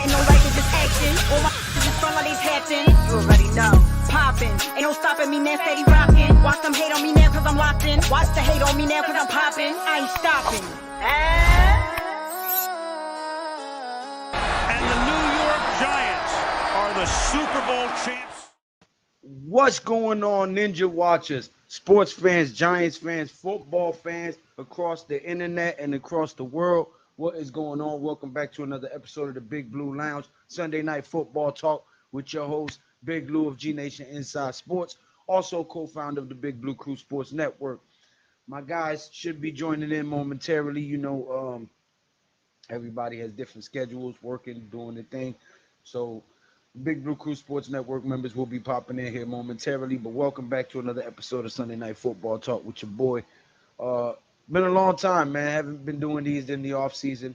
Ain't no like it's just action. All my just front like these hatching. You already know. Poppin'. Ain't no stopping me now, steady rockin'. Watch them hate on me now cause I'm locked in. Watch the hate on me now cause I'm poppin'. I ain't stopping. And the New York Giants are the Super Bowl champs. What's going on, Ninja Watchers, sports fans, Giants fans, football fans across the internet and across the world? What is going on? Welcome back to another episode of the Big Blue Lounge, Sunday Night Football Talk with your host, Big Blue of GNATION Inside Sports, also co-founder of the Big Blue Crew Sports Network. My guys should be joining in momentarily. You know, everybody has different schedules, working, doing their thing. So Big Blue Crew Sports Network members will be popping in here momentarily, but welcome back to another episode of Sunday Night Football Talk with your boy. Been a long time, man. Haven't been doing these in the off season.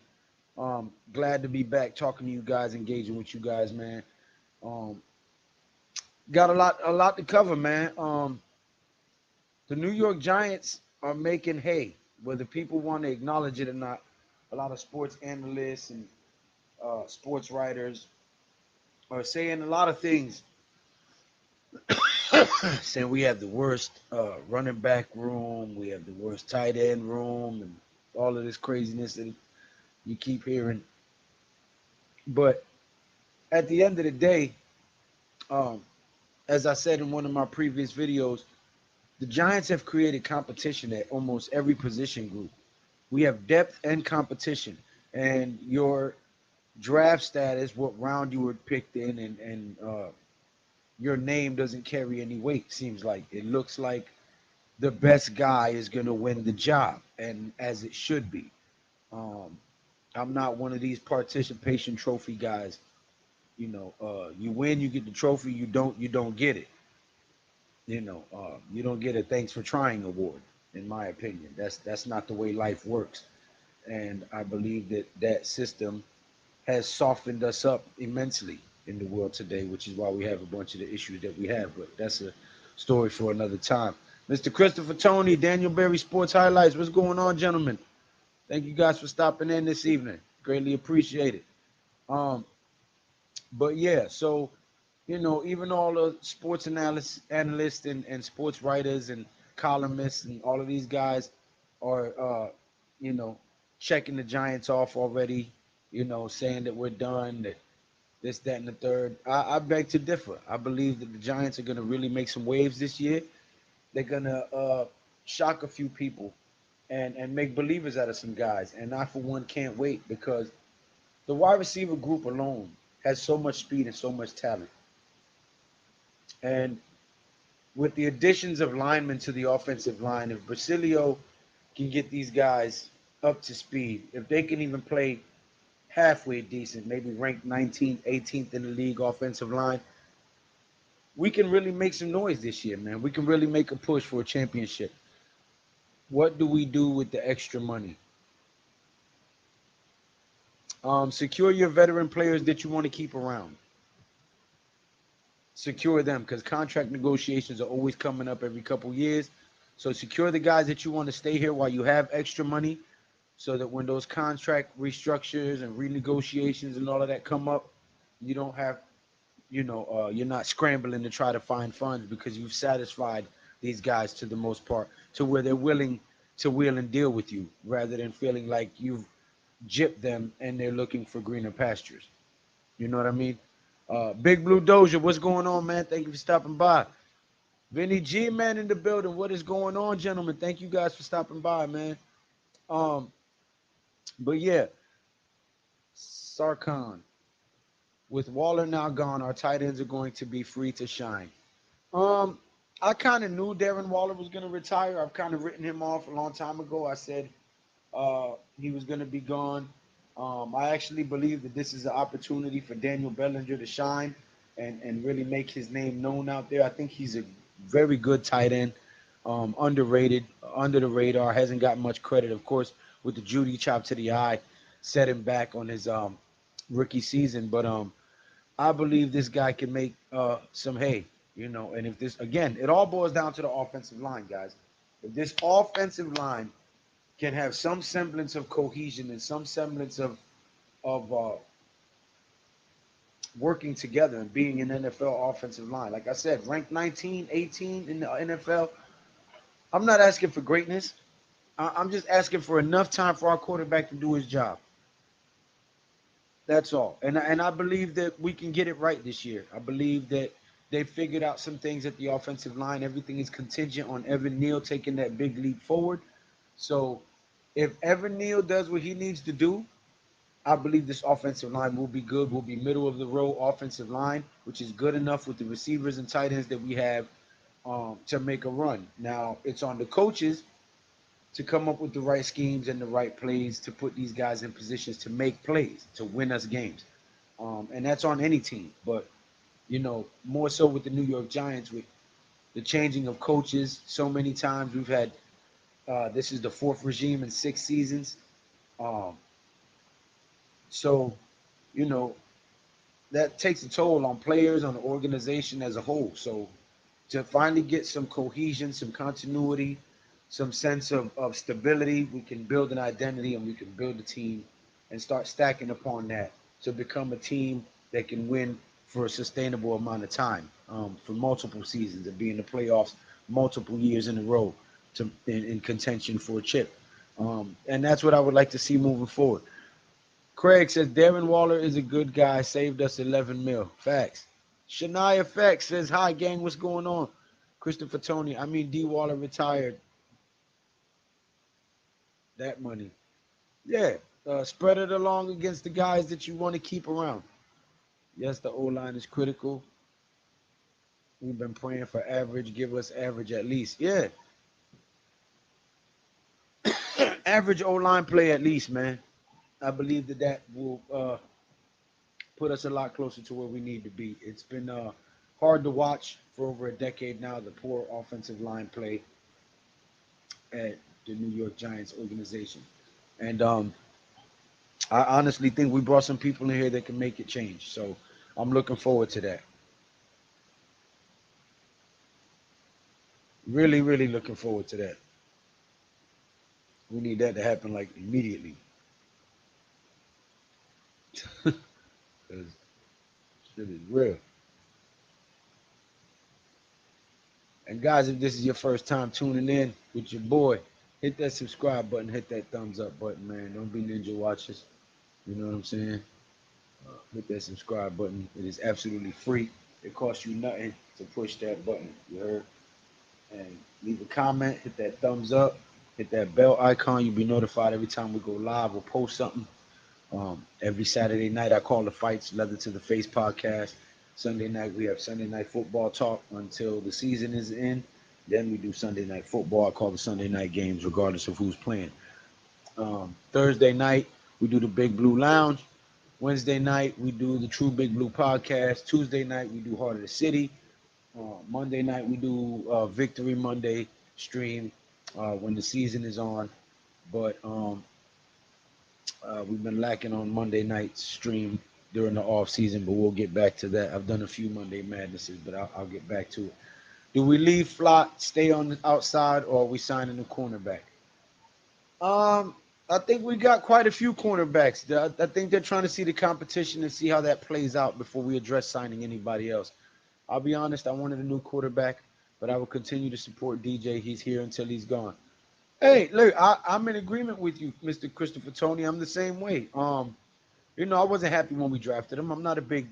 Glad to be back talking to you guys, engaging with you guys, man. Got a lot to cover, man. The New York Giants are making hay, whether people want to acknowledge it or not. A lot of sports analysts and sports writers are saying a lot of things, saying we have the worst running back room, we have the worst tight end room, and all of this craziness that you keep hearing. But at the end of the day, as I said in one of my previous videos, the Giants have created competition at almost every position group. We have depth and competition, and your draft status, what round you were picked in, and your name doesn't carry any weight. Seems like it looks like the best guy is going to win the job, and as it should be. I'm not one of these participation trophy guys. You know, you win, you get the trophy. You don't get it. You know, you don't get a thanks for trying award. In my opinion, that's not the way life works, and I believe that system has softened us up immensely in the world today, which is why we have a bunch of the issues that we have. But that's a story for another time. Mr. Christopher Tony, Daniel Berry Sports Highlights. What's going on, gentlemen? Thank you guys for stopping in this evening. Greatly appreciate it. But yeah, so you know, even all the sports analysts and sports writers and columnists and all of these guys are, you know, checking the Giants off already, you know, saying that we're done, that this, that, and the third. I beg to differ. I believe that the Giants are going to really make some waves this year. They're going to shock a few people and make believers out of some guys. And I, for one, can't wait because the wide receiver group alone has so much speed and so much talent. And with the additions of linemen to the offensive line, if Basilio can get these guys up to speed, if they can even play halfway decent, maybe ranked 19th, 18th in the league offensive line, we can really make some noise this year, man. We can really make a push for a championship. What do we do with the extra money? Secure your veteran players that you want to keep around. Secure them because contract negotiations are always coming up every couple years. So secure the guys that you want to stay here while you have extra money so that when those contract restructures and renegotiations and all of that come up, you don't have, you know, you're not scrambling to try to find funds because you've satisfied these guys to the most part to where they're willing to wheel and deal with you rather than feeling like you've gypped them and they're looking for greener pastures. You know what I mean? Big Blue Doja, what's going on, man? Thank you for stopping by. Vinny G, man, in the building. What is going on, gentlemen? Thank you guys for stopping by, man. But yeah, Sarkhan. With Waller now gone, our tight ends are going to be free to shine. I kind of knew Darren Waller was going to retire. I've kind of written him off a long time ago. I said he was going to be gone. I actually believe that this is an opportunity for Daniel Bellinger to shine and really make his name known out there. I think he's a very good tight end, underrated, under the radar, hasn't gotten much credit. Of course, with the Judy chop to the eye, set him back on his rookie season. But I believe this guy can make some hay, you know. And if this, again, it all boils down to the offensive line, guys. If this offensive line can have some semblance of cohesion and some semblance of working together and being an NFL offensive line. Like I said, ranked 19, 18 in the NFL. I'm not asking for greatness. I'm just asking for enough time for our quarterback to do his job. That's all. And I believe that we can get it right this year. I believe that they figured out some things at the offensive line. Everything is contingent on Evan Neal taking that big leap forward. So if Evan Neal does what he needs to do, I believe this offensive line will be good. Will be middle of the road offensive line, which is good enough with the receivers and tight ends that we have to make a run. Now it's on the coaches to come up with the right schemes and the right plays to put these guys in positions to make plays to win us games. And that's on any team. But more so with the New York Giants with the changing of coaches so many times. We've had this is the fourth regime in 6 seasons. Um, so you know that takes a toll on players, on the organization as a whole. So to finally get some cohesion, some continuity, some sense of stability, we can build an identity and we can build a team and start stacking upon that to become a team that can win for a sustainable amount of time, for multiple seasons and be in the playoffs multiple years in a row in contention for a chip. And that's what I would like to see moving forward. Craig says Darren Waller is a good guy. Saved us 11 mil. Facts. Shania Facts says, hi, gang. What's going on? Christopher Tony. I mean, D. Waller retired. That money. Yeah. Spread it along against the guys that you want to keep around. Yes, the O line is critical. We've been praying for average. Give us average at least. Yeah. Average O line play at least, man. I believe that will put us a lot closer to where we need to be. It's been hard to watch for over a decade now, the poor offensive line play at the New York Giants organization. And I honestly think we brought some people in here that can make it change. So I'm looking forward to that. Really, really looking forward to that. We need that to happen like immediately. Because shit is real. And guys, if this is your first time tuning in with your boy, hit that subscribe button, hit that thumbs up button, man. Don't be ninja watchers. You know what I'm saying? Hit that subscribe button. It is absolutely free. It costs you nothing to push that button. You heard? And leave a comment, hit that thumbs up, hit that bell icon. You'll be notified every time we go live or post something. Every Saturday night, I call the fights Leather to the Face podcast. Sunday night, we have Sunday night football talk until the season is in. Then we do Sunday night football. I call the Sunday night games regardless of who's playing. Thursday night, we do the Big Blue Lounge. Wednesday night, we do the True Big Blue podcast. Tuesday night, we do Heart of the City. Monday night, we do Victory Monday stream when the season is on. But we've been lacking on Monday night stream during the off season, but we'll get back to that. I've done a few Monday Madnesses, but I'll get back to it. Do we leave Flott, stay on the outside, or are we signing a cornerback? Um, I think we got quite a few cornerbacks. I think they're trying to see the competition and see how that plays out before we address signing anybody else. I'll be honest, I wanted a new quarterback, but I will continue to support DJ. He's here until he's gone. Hey, look, I'm in agreement with you, Mr. Christopher Tony. I'm the same way. I wasn't happy when we drafted him. I'm not a big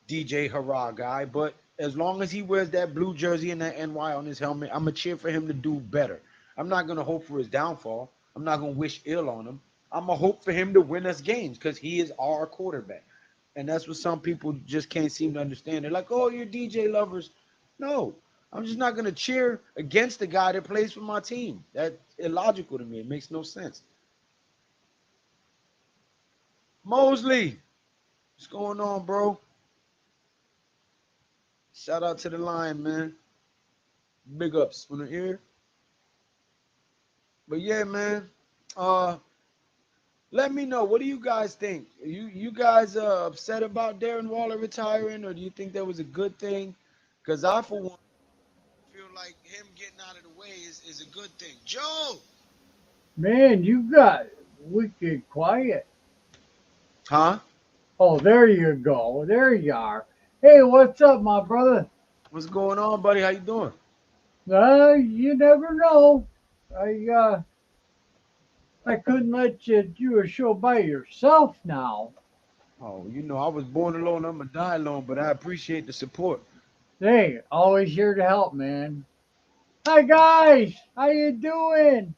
DJ hurrah guy, but as long as he wears that blue jersey and that NY on his helmet, I'm gonna cheer for him to do better. I'm not gonna hope for his downfall. I'm not gonna wish ill on him. I'm gonna hope for him to win us games because he is our quarterback. And that's what some people just can't seem to understand. They're like, "Oh, you're DJ lovers." No, I'm just not gonna cheer against the guy that plays for my team. That's illogical to me. It makes no sense. Mosley, what's going on, bro? Shout out to the Lion, man. Big ups on the ear. But yeah, man. Uh, Let me know. What do you guys think? You guys upset about Darren Waller retiring, or do you think that was a good thing? Because I, for one, feel like him getting out of the way is a good thing. Joe, Man, you got wicked quiet. huh? Oh, there you go. There you are. Hey, what's up, my brother? What's going on, buddy? How you doing? You never know. I uh, I couldn't let you do a show by yourself now. Oh, I was born alone. I'm gonna die alone, but I appreciate the support. Hey, always here to help, man. Hi guys, how you doing?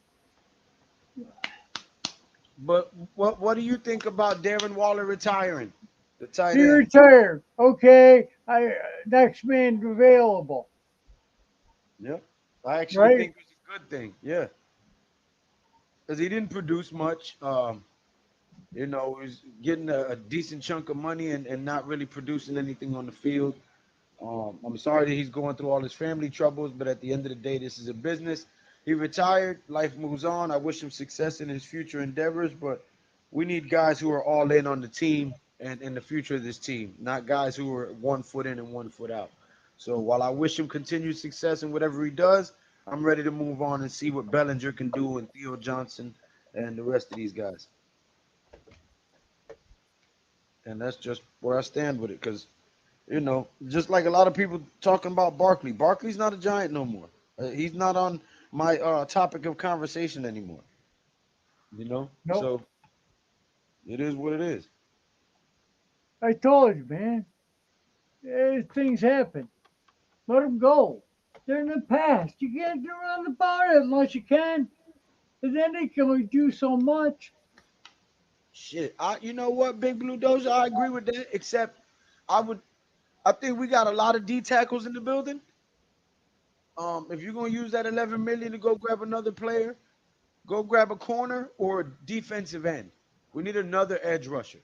But what do you think about Darren Waller retiring, the tight He end? retired. Okay, I next man available, Yep. I actually right? think it's a good thing. Yeah, because he didn't produce much. He's getting a decent chunk of money and not really producing anything on the field. I'm sorry that he's going through all his family troubles, but at the end of the day, this is a business. He retired. Life moves on. I wish him success in his future endeavors, but we need guys who are all in on the team and in the future of this team, not guys who are 1 foot in and 1 foot out. So while I wish him continued success in whatever he does, I'm ready to move on and see what Bellinger can do and Theo Johnson and the rest of these guys. And that's just where I stand with it because just like a lot of people talking about Barkley. Barkley's not a Giant no more. He's not on my topic of conversation anymore. Nope. So it is what it is. I told you, man. Things happen. Let them go. They're in the past. You can't do nothing about it unless you can. And then they can only do so much. Shit, you know what, Big Blue Doja, I agree with that. Except, I would, I think we got a lot of D tackles in the building. If you're gonna use that 11 million to go grab another player, go grab a corner or a defensive end. We need another edge rusher.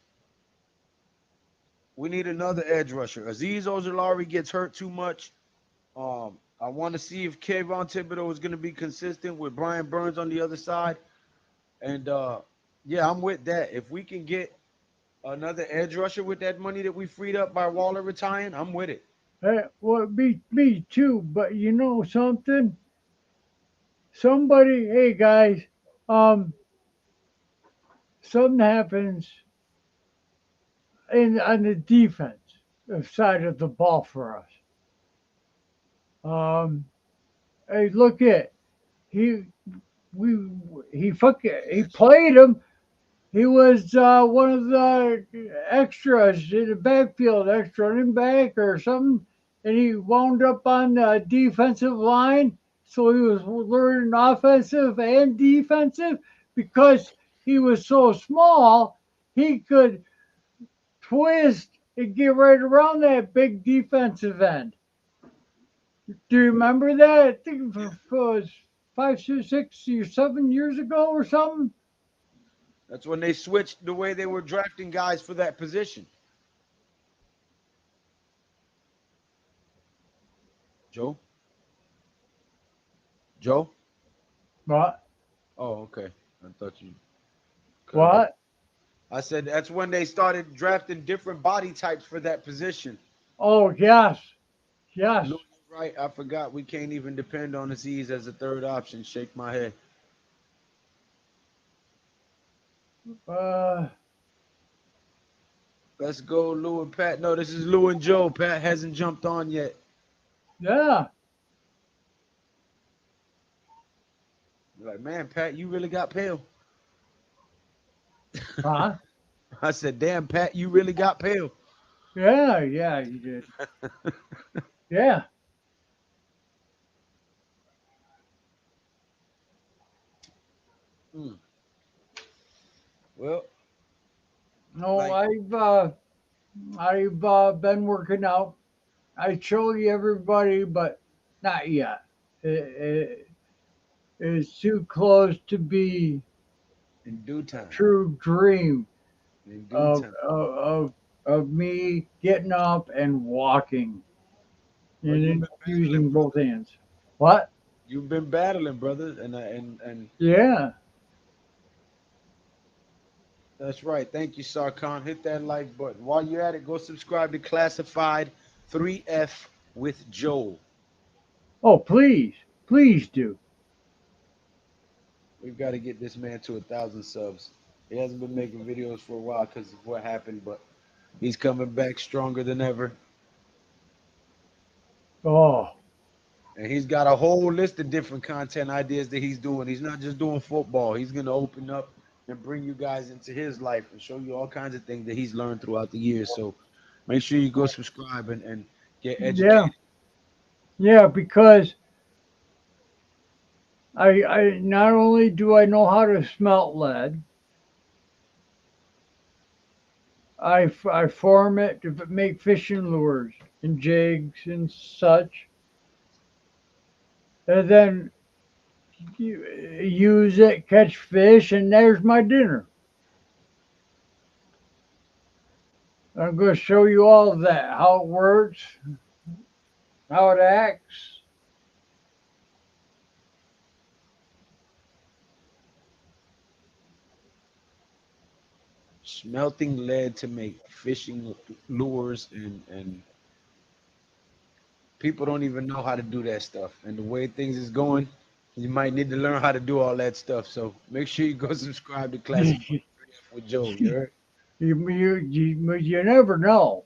We need another edge rusher. Aziz Ojolari gets hurt too much. I want to see if Kayvon Thibodeau is going to be consistent with Brian Burns on the other side. And yeah, I'm with that. If we can get another edge rusher with that money that we freed up by Waller retiring, I'm with it. Well, me too. But you know something? Somebody, hey guys, um, something happens in on the defense side of the ball for us. Um, hey, look at he we he played him. He was one of the extras in the backfield, extra running back or something, and he wound up on the defensive line. So he was learning offensive and defensive because he was so small. He could twist and get right around that big defensive end. Do you remember that? I think it was 5, 6, or 7 years ago or something. That's when they switched the way they were drafting guys for that position. Joe? Joe? What? Oh, okay. I thought you cut out. What? I said that's when they started drafting different body types for that position. Oh, yes. Yes. Lou, you're right. I forgot we can't even depend on Aziz as a third option. Shake my head. Uh, Let's go, Lou and Pat. No, this is Lou and Joe. Pat hasn't jumped on yet. yeah. You're like, man, Pat, you really got pale. Huh? I said, damn, Pat, you really got pale. Yeah, yeah, you did. Yeah. Hmm. Well, No, like, I've been working out. I show you everybody, but not yet. It is too close to be in due a time. true dream In due of time. of of, of me getting up and walking Well, and you've then been battling, using brother. both hands. What? You've been battling, brother, and Yeah. that's right. Thank you, Sarkhan. Hit that like button. While you're at it, go subscribe to Classified 3F with Joel. Oh, please, please do. We've got to get this man to 1,000 subs. He hasn't been making videos for a while because of what happened, but He's coming back stronger than ever. Oh, And he's got a whole list of different content ideas that he's doing. He's not just doing football. He's going to open up and bring you guys into his life and show you all kinds of things that he's learned throughout the years. So make sure you go subscribe and get yeah, educated. yeah. Because I not only do I know how to smelt lead, I form it to make fishing lures and jigs and such, and then use it, catch fish, and there's my dinner. I'm going to show you all of that, how it works, how it acts. Smelting lead to make fishing lures and people don't even know how to do that stuff. And the way things is going, you might need to learn how to do all that stuff. So make sure you go subscribe to Classic you, 3F with Joe. You heard? you never know.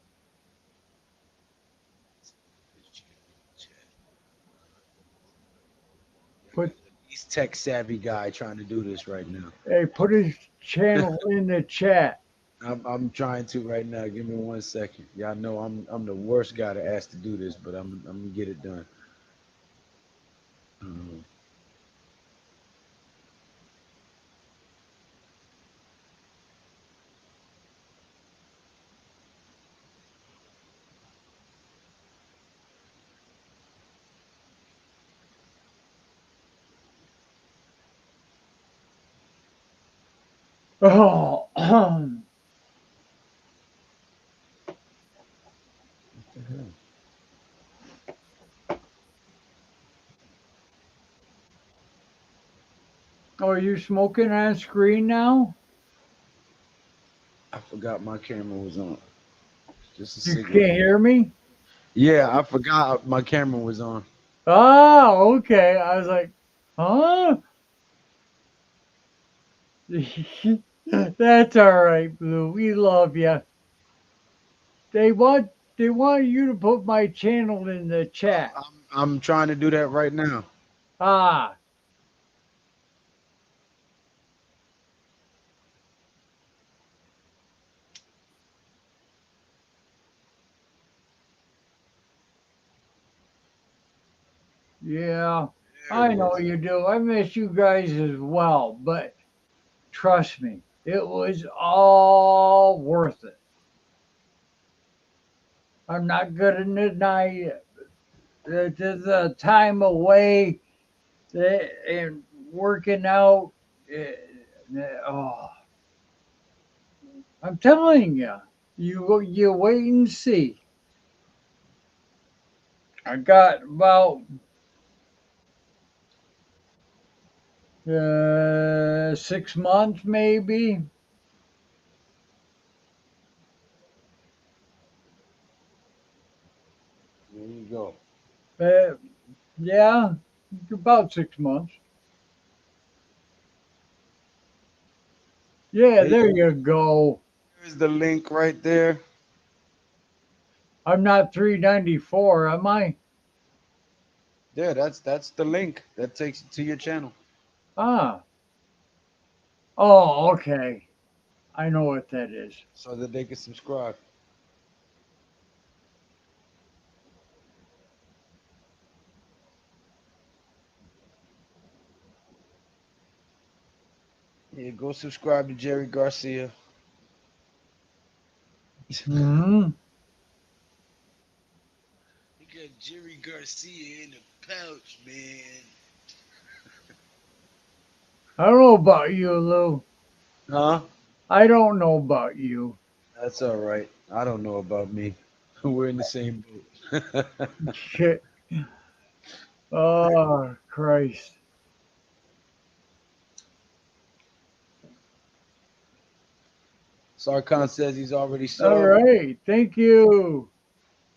Put He's tech savvy guy trying to do this right now. put his channel in the chat. I'm trying to right now. Give me 1 second. Y'all know I'm the worst guy to ask to do this, but I'm gonna get it done. Um, Oh, are you smoking on screen now? I forgot my camera was on. Just a You signal. can't hear me? Yeah, I forgot my camera was on. Oh, okay. I was like, huh? That's all right, Blue. We love you. They want they want you to put my channel in the chat. I'm trying to do that right now. Ah, yeah. There it I know is. you do. I miss you guys as well, but trust me, it was all worth it. I'm not gonna deny it. The time away and working out. eh, Oh, I'm telling you, you wait and see. I got about 6 months, maybe. There you go. Uh, yeah, about 6 months. Yeah, Hey, there you go. there's the link right there. I'm not 394, am I? There, that's the link that takes you to your channel Ah, oh, okay. I know what that is. so that they can subscribe. Yeah, go subscribe to Jerry Garcia. Hmm. He got Jerry Garcia in the pouch, man. I don't know about you, Lou. Huh? I don't know about you. That's all right. I don't know about me. We're in the same boat. Shit. Oh, Christ. Sarkhan says he's already All subbed. right. Thank you.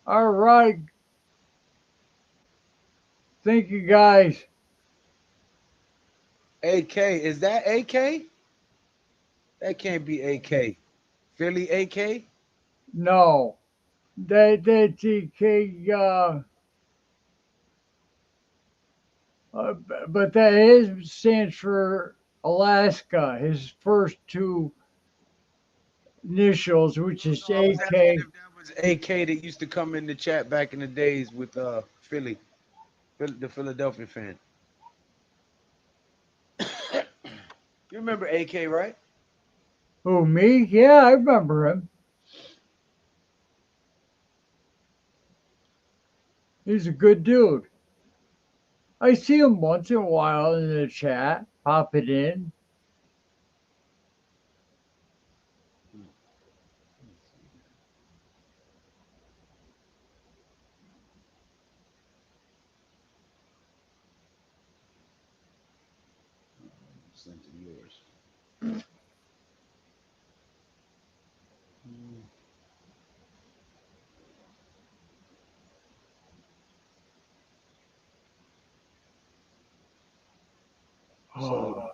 All right. Thank you, guys. AK, is that AK? That can't be AK. Philly AK? No, that DK. But that is stands for Alaska. His first two initials, which is No, I was asking AK. if that was AK that used to come in the chat back in the days with Philly, the Philadelphia fan. You remember AK, right? Who, me? Yeah, I remember him. He's a good dude. I see him once in a while in the chat, popping in. Sent to yours. So Oh,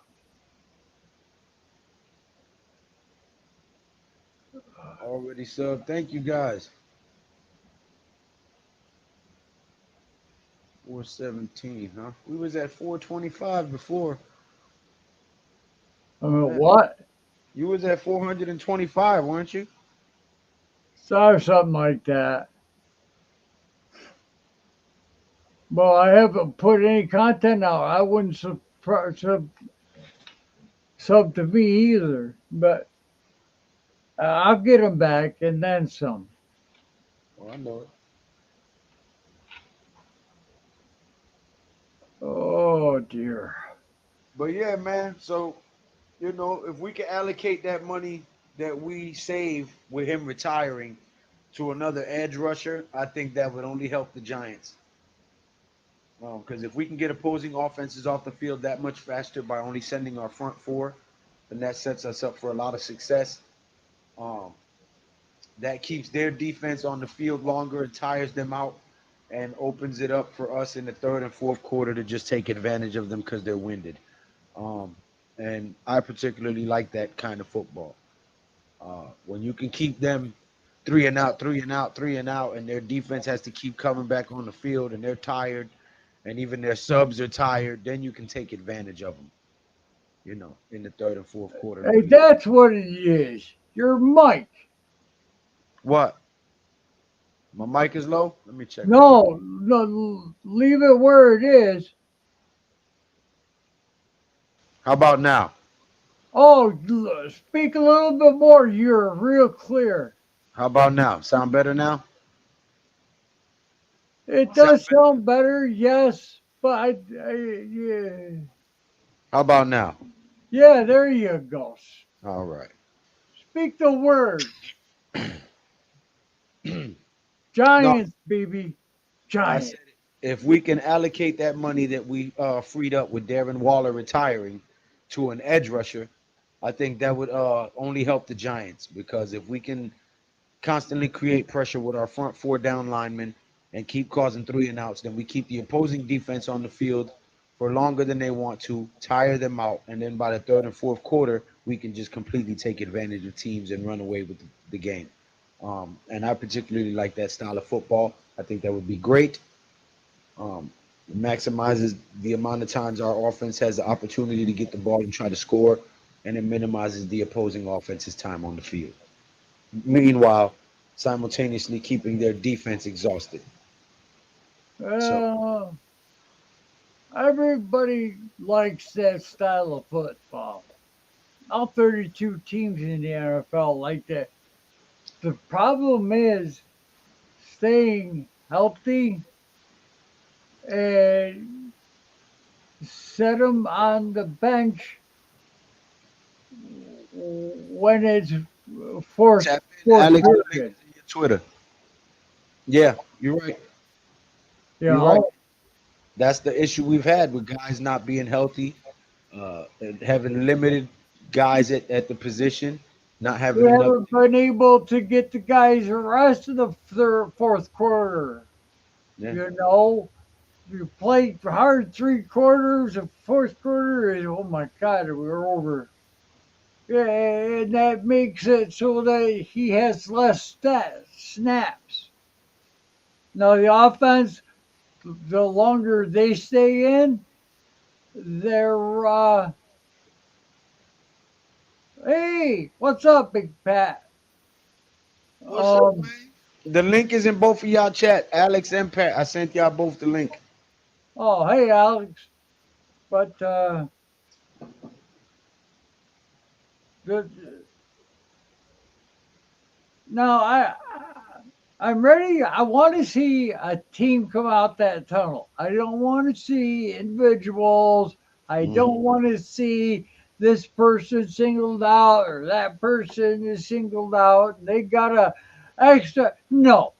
already sub. Thank you guys. 417, huh? We was at 425 before. Man, what? you was at 425, weren't you? So something like that. Well, I haven't put any content out. I wouldn't sub to me either. But I'll get them back and then some. Oh, I know it. Oh dear. But yeah, man. So if we can allocate that money that we save with him retiring to another edge rusher, I think that would only help the Giants. Because if we can get opposing offenses off the field that much faster by only sending our front four, then that sets us up for a lot of success. Um, that keeps their defense on the field longer and tires them out and opens it up for us in the third and fourth quarter to just take advantage of them because they're winded. Um, and I particularly like that kind of football. When you can keep them three and out, three and out, three and out, and their defense has to keep coming back on the field and they're tired, and even their subs are tired, then you can take advantage of them, in the third and fourth quarter to Hey, beat. that's what it is. Your mic. What? My mic is low? Let me check my mic. No, no, leave it where it is. How about now? Oh, speak a little bit more. You're real clear. How about now? Sound better now? It Sound does better. sound better, yes, but yeah, How about now? yeah, there you go. All right. Speak the word. No, Giants, baby. I Giants. said if we can allocate that money that we freed up with Darren Waller retiring to an edge rusher, I think that would only help the Giants because if we can constantly create pressure with our front four down linemen and keep causing three and outs, then we keep the opposing defense on the field for longer than they want to, tire them out, and then by the third and fourth quarter, we can just completely take advantage of teams and run away with the game. And I particularly like that style of football. I think that would be great. It maximizes the amount of times our offense has the opportunity to get the ball and try to score, and it minimizes the opposing offense's time on the field. Meanwhile, simultaneously keeping their defense exhausted. So, Uh, Everybody likes that style of football. All 32 teams in the NFL like that. The problem is staying healthy and set them on the bench when it's fourth tap in, fourth Alex. The link period. is in your Twitter. Yeah, you're right. You You're right. know, That's the issue we've had with guys not being healthy, and having limited guys at the position, not we having enough. haven't been able to get the guys the rest of the fourth quarter. Yeah. You know, you played hard 3 quarters. The fourth quarter is oh my god, we're over. Yeah, and that makes it so that he has less snaps. Now the offense, the longer they stay in, they're hey, what's up, Big Pat? What's up, Um, man? The link is in both of y'all chat, Alex and Pat. I sent y'all both the link. oh hey Alex, but the, no, I'm ready. I want to see a team come out that tunnel. I don't want to see individuals. I don't Mhm. want to see this person singled out or that person is singled out. They got a extra. No.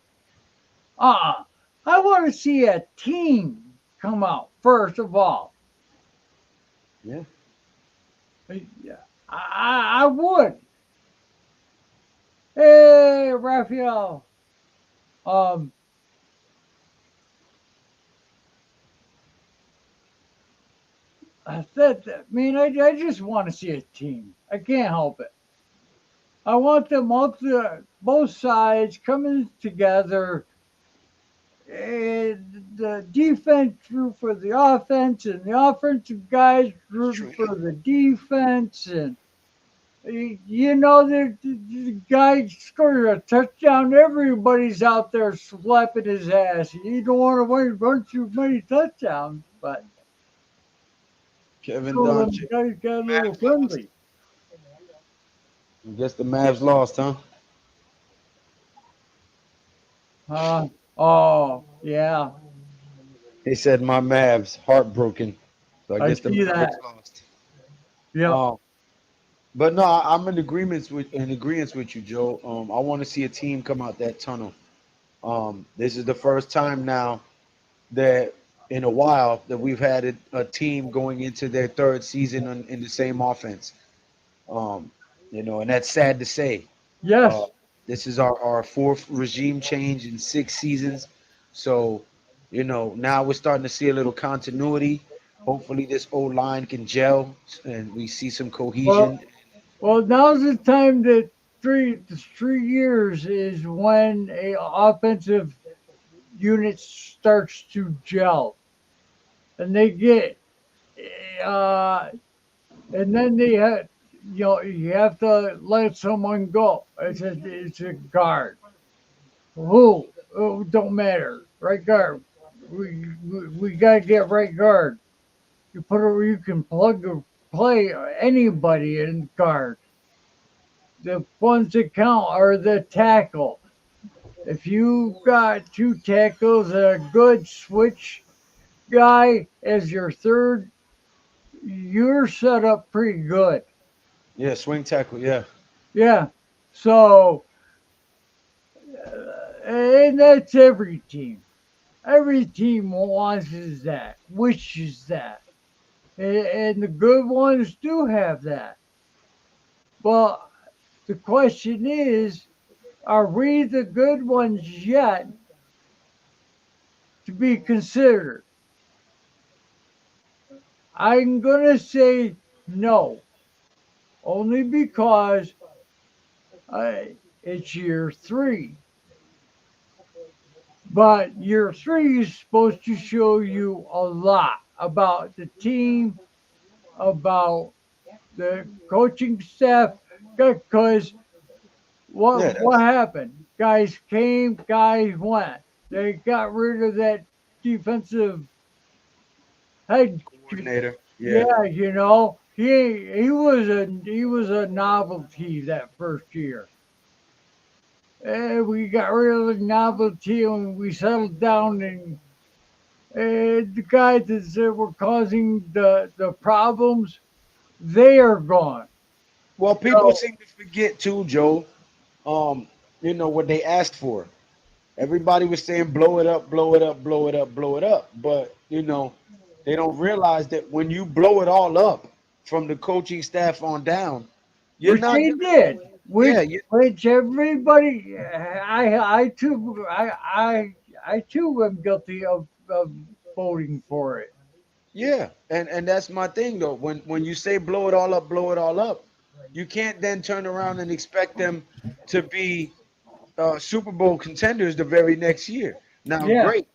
Uh-uh. I want to see a team come out first of all. Yeah. I would. Hey, Raphael. Um, I just want to see a team. I can't help it. I want them both sides coming together. And the defense root for the offense, and the offensive guys rooting for the defense, and the guy scores a touchdown. Everybody's out there slapping his ass. You don't want to run too many touchdowns, but Kevin some of them Dungy. guys got a little Mavs lost. friendly. I guess the Mavs lost, huh? Oh, yeah, They said my Mavs heartbroken. So I I guess the see that. Mavericks lost. Yep. Um, but no, I'm in agreement with you, Joe. I want to see a team come out that tunnel. This is the first time now that in a while that we've had a team going into their third season in the same offense. Um, and that's sad to say. Uh, Yes. this is our fourth regime change in 6 seasons. So, now we're starting to see a little continuity. Hopefully, this old line can gel and we see some Well, cohesion. well, now's the time that the 3 years is when a offensive unit starts to gel, and they get, uh, and then they have, you have to let someone go. It's a guard. Who? Oh, don't matter. Right guard. We gotta get right guard. You can play anybody in guard. The ones that count are the tackle. If you got two tackles and a good switch guy as your third, you're set up pretty good. Yeah, swing tackle. Yeah. Yeah. So, and that's every team. Every team wants that, wishes that. And the good ones do have that. But the question is, are we the good ones yet to be considered? I'm going to say no, only because it's year three. But year three is supposed to show you a lot about the team, about the coaching staff, because Yeah, what that's happened? Guys came, guys went. They got rid of that defensive head. coordinator. Yeah. Yeah, he was a novelty that first year. We got rid of the novelty and we settled down, and the guys that were causing the problems, they are gone. Well, people So seem to forget too, Joe. What they asked for. Everybody was saying blow it up, blow it up, blow it up, blow it up. But they don't realize that when you blow it all up from the coaching staff on down, you're which not they gonna did, yeah, which everybody, I too am guilty of voting for it. yeah. And that's my thing though. When you say blow it all up, blow it all up, you can't then turn around and expect them to be Super Bowl contenders the very next year. Now, Yeah. great.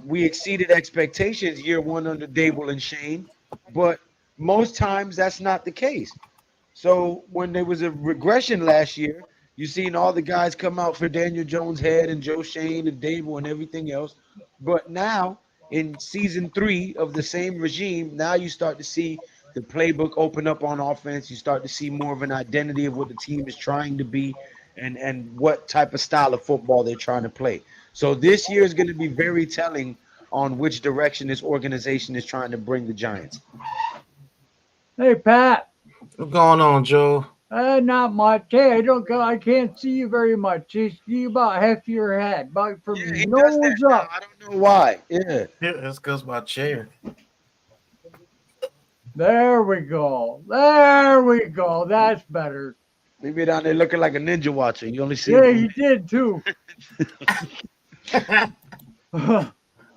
We exceeded expectations year one under Dable and Shane, but most times that's not the case. So when there was a regression last year, you seen all the guys come out for Daniel Jones' head and Joe Shane and Dable and everything else. But now in season three of the same regime, now you start to see the playbook open up on offense. You start to see more of an identity of what the team is trying to be and what type of style of football they're trying to play. So this year is going to be very telling on which direction this organization is trying to bring the Giants. Hey, Pat. What's going on, Joe? Not much. Hey, I can't see you very much. I see you about half your head, about from Yeah, your he does that nose now. up. I don't know why. Yeah. Yeah, that's because my chair. There we go. There we go. That's better. Maybe down there looking like a ninja watcher. You only see Yeah, him. you did too.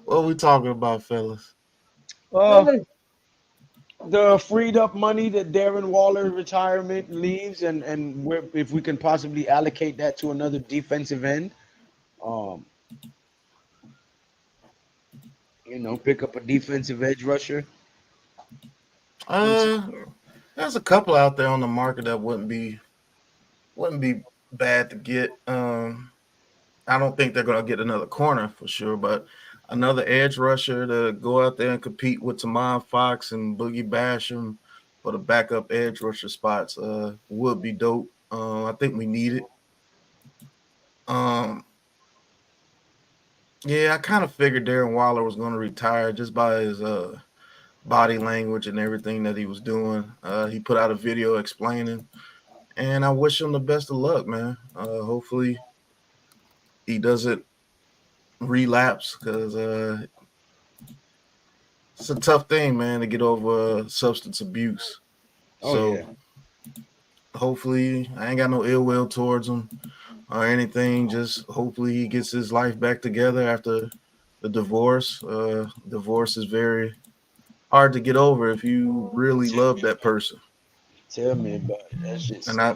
What we talking about, fellas? The freed up money that Darren Waller retirement leaves, and if we can possibly allocate that to another defensive end, um, pick up a defensive edge rusher. There's a couple out there on the market that wouldn't be bad to get. I don't think they're gonna get another corner for sure, but another edge rusher to go out there and compete with Tamon Fox and Boogie Basham for the backup edge rusher spots would be dope. I think we need it. Yeah, I kind of figured Darren Waller was going to retire just by his body language and everything that he was doing. He put out a video explaining, and I wish him the best of luck, man. Hopefully he doesn't relapse because it's a tough thing, man, to get over substance abuse. So hopefully I ain't got no ill will towards him or anything. Just hopefully he gets his life back together after the divorce. Divorce is very hard to get over if you really love that person. Tell me about it. That shit. And I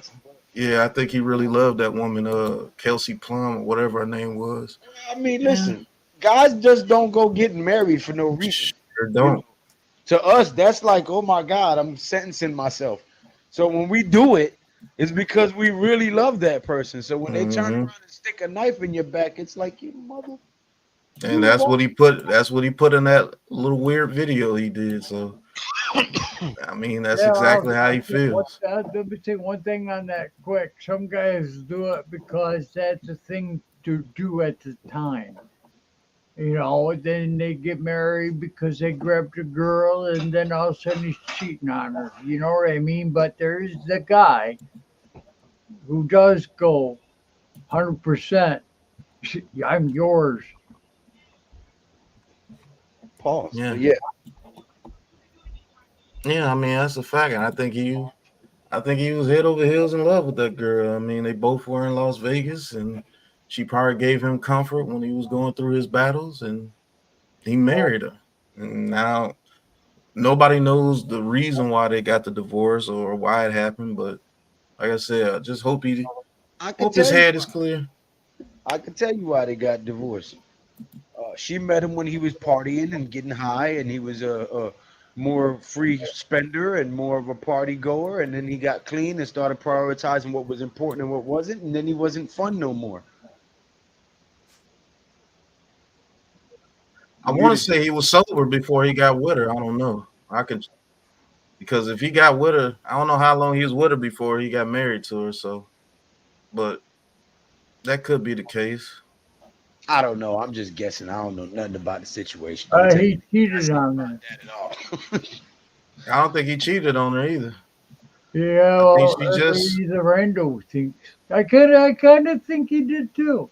think he really loved that woman, Kelsey Plum or whatever her name was. I mean, listen, guys just don't go getting married for no reason. Sure don't. To us, that's like, oh my God, I'm sentencing myself. So when we do it, it's because we really love that person. So when they turn around and stick a knife in your back, it's like, you mother. And that's what he put. That's what he put in that little weird video he did. So, I mean, that's exactly how he feels. Let me say one thing on that quick. Some guys do it because that's a thing to do at the time. Then they get married because they grabbed a girl, and then all of a sudden he's cheating on her. You know what I mean? But there's the guy who does go 100%. I'm yours. Pause. Yeah. Yeah. Yeah, I mean that's a fact, and I think he was head over heels in love with that girl. I mean, they both were in Las Vegas, and she probably gave him comfort when he was going through his battles, and he married her. And now nobody knows the reason why they got the divorce or why it happened, but like I said, I just hope his head is clear. I can tell you why they got divorced. She met him when he was partying and getting high, and he was a more free spender and more of a party goer. And then he got clean and started prioritizing what was important and what wasn't, and then he wasn't fun no more. I want to say he was sober before he got with her. I don't know. Because if he got with her, I don't know how long he was with her before he got married to her. So, but that could be the case. I don't know. I'm just guessing. I don't know nothing about the situation. He cheated on her. At all. I don't think he cheated on her either. Yeah, well, the Rando thinks. I kind of think he did too.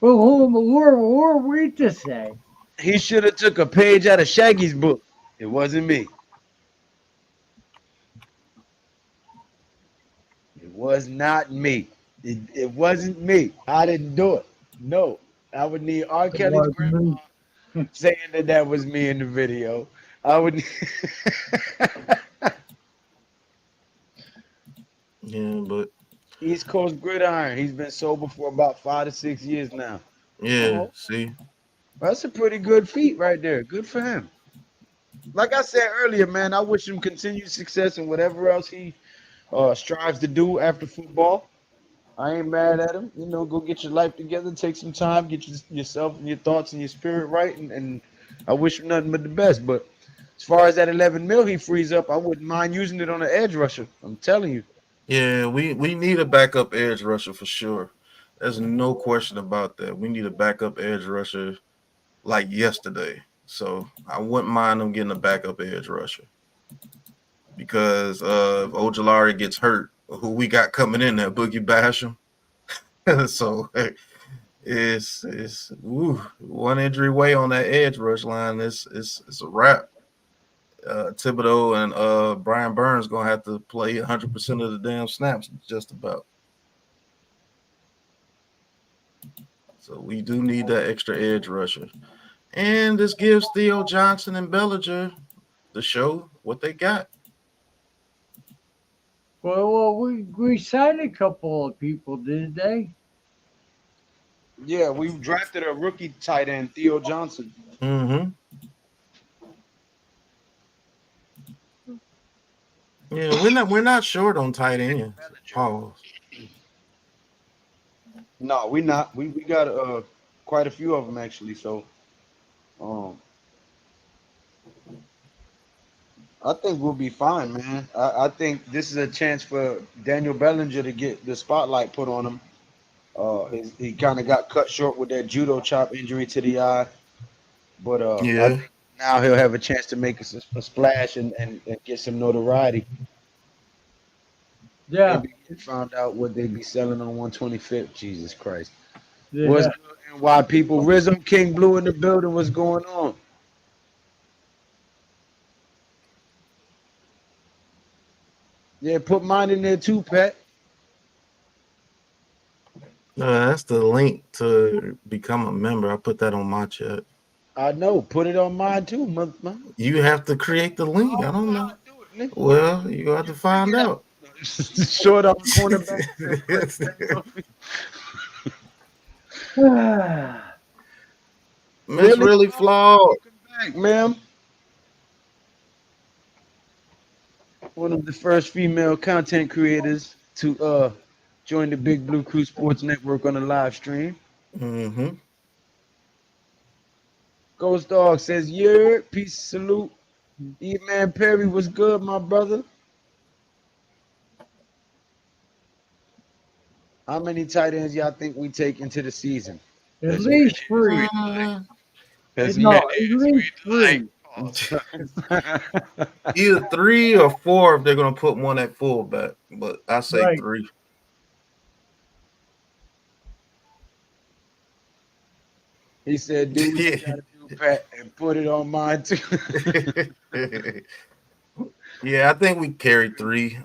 Well, who are we to say? He should have took a page out of Shaggy's book. It wasn't me. It was not me. It wasn't me. I didn't do it. No. I would need R. Kelly's grandma saying that was me in the video. I would Yeah, but East Coast Gridiron. He's been sober for about 5 to 6 years now. yeah, Oh, see, That's a pretty good feat right there. Good for him. Like I said earlier, man, I wish him continued success in whatever else he strives to do after football. I ain't mad at him. You know, go get your life together, take some time, get yourself and your thoughts and your spirit right, and I wish him nothing but the best. But as far as that 11 mil he frees up, I wouldn't mind using it on an edge rusher. I'm telling you. yeah, we need a backup edge rusher for sure. There's no question about that. We need a backup edge rusher like yesterday. So I wouldn't mind them getting a backup edge rusher because if Ojolari gets hurt, who we got coming in there, Boogie Basham. So it's one injury away on that edge rush line. It's a wrap. Thibodeau and Brian Burns gonna have to play 100% of the damn snaps, just about. So we do need that extra edge rusher, and this gives Theo Johnson and Bellinger the show what they got. well, we signed a couple of people, did they? Yeah, we drafted a rookie tight end, Theo Johnson. Mm-hmm. Yeah, we're not short on tight ends. Pause. No, we not. We got quite a few of them actually. So um, I think we'll be fine, man. I think this is a chance for Daniel Bellinger to get the spotlight put on him. He kind of got cut short with that judo chop injury to the eye, but I Yeah. think now he'll have a chance to make a splash and get some notoriety. Yeah, Maybe get found out what they be selling on 125th. Jesus Christ. What's yeah. good and why people? Rizzo King Blue in the building. What's going on? Yeah, put mine in there too, Pat. That's the link to become a member. I put that on my chat. I know. Put it on mine too, man. You have to create the link. I I don't don't know how know. to do it, nigga. Well, you have You to find figure it out. out. Short on cornerback. Miss Really really flawed. flawed. Welcome back, ma'am. One of the first female content creators to join the Big Blue Crew Sports Network on the live stream. Mm-hmm. Ghost Dog says, "Yeah, peace, salute." E Man Perry was good, my brother. How many tight ends y'all think we take into the season? At As many least as three. we'd like. As No, many at as least we'd like. three. Pause. Either 3 or 4 if they're gonna put one at fullback. But I say Right. 3. He said, "Do what you gotta do, Pat, and put it on mine too." Yeah, I think we carry 3.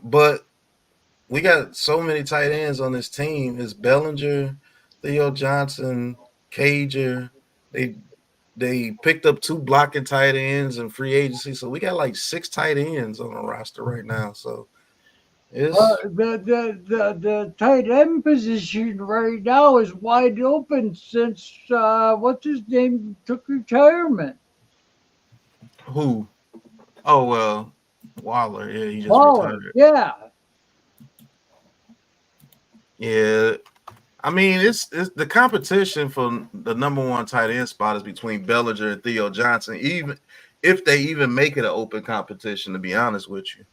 But we got so many tight ends on this team. It's Bellinger, Theo Johnson, Cager. They they picked up 2 blocking tight ends in free agency, so we got like 6 tight ends on the roster right now. So it's The tight end position right now is wide open since what's his name took retirement. who? Oh well, Waller. Yeah, he just Waller. retired. Yeah. Yeah, I mean it's the competition for the number 1 tight end spot is between Bellinger and Theo Johnson. Even if they even make it an open competition, to be honest with you.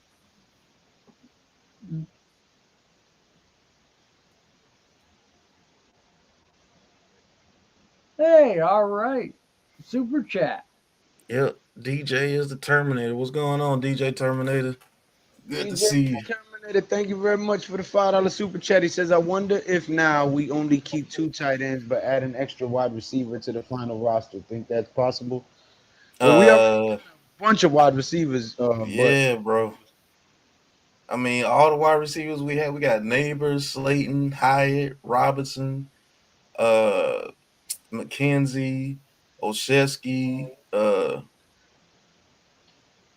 Hey, all right. Super chat. Yep, DJ is the Terminator. What's going on, DJ Terminator? Good to DJ see you. Terminator, thank you very much for the $5 super chat. He says, "I wonder if now we only keep 2 tight ends, but add an extra wide receiver to the final roster. Think that's possible?" Well, we already Uh, a bunch of wide receivers, but yeah, bro. I mean, all the wide receivers we got Neighbors, Slayton, Hyatt, Robinson, uh, McKenzie, Olszewski.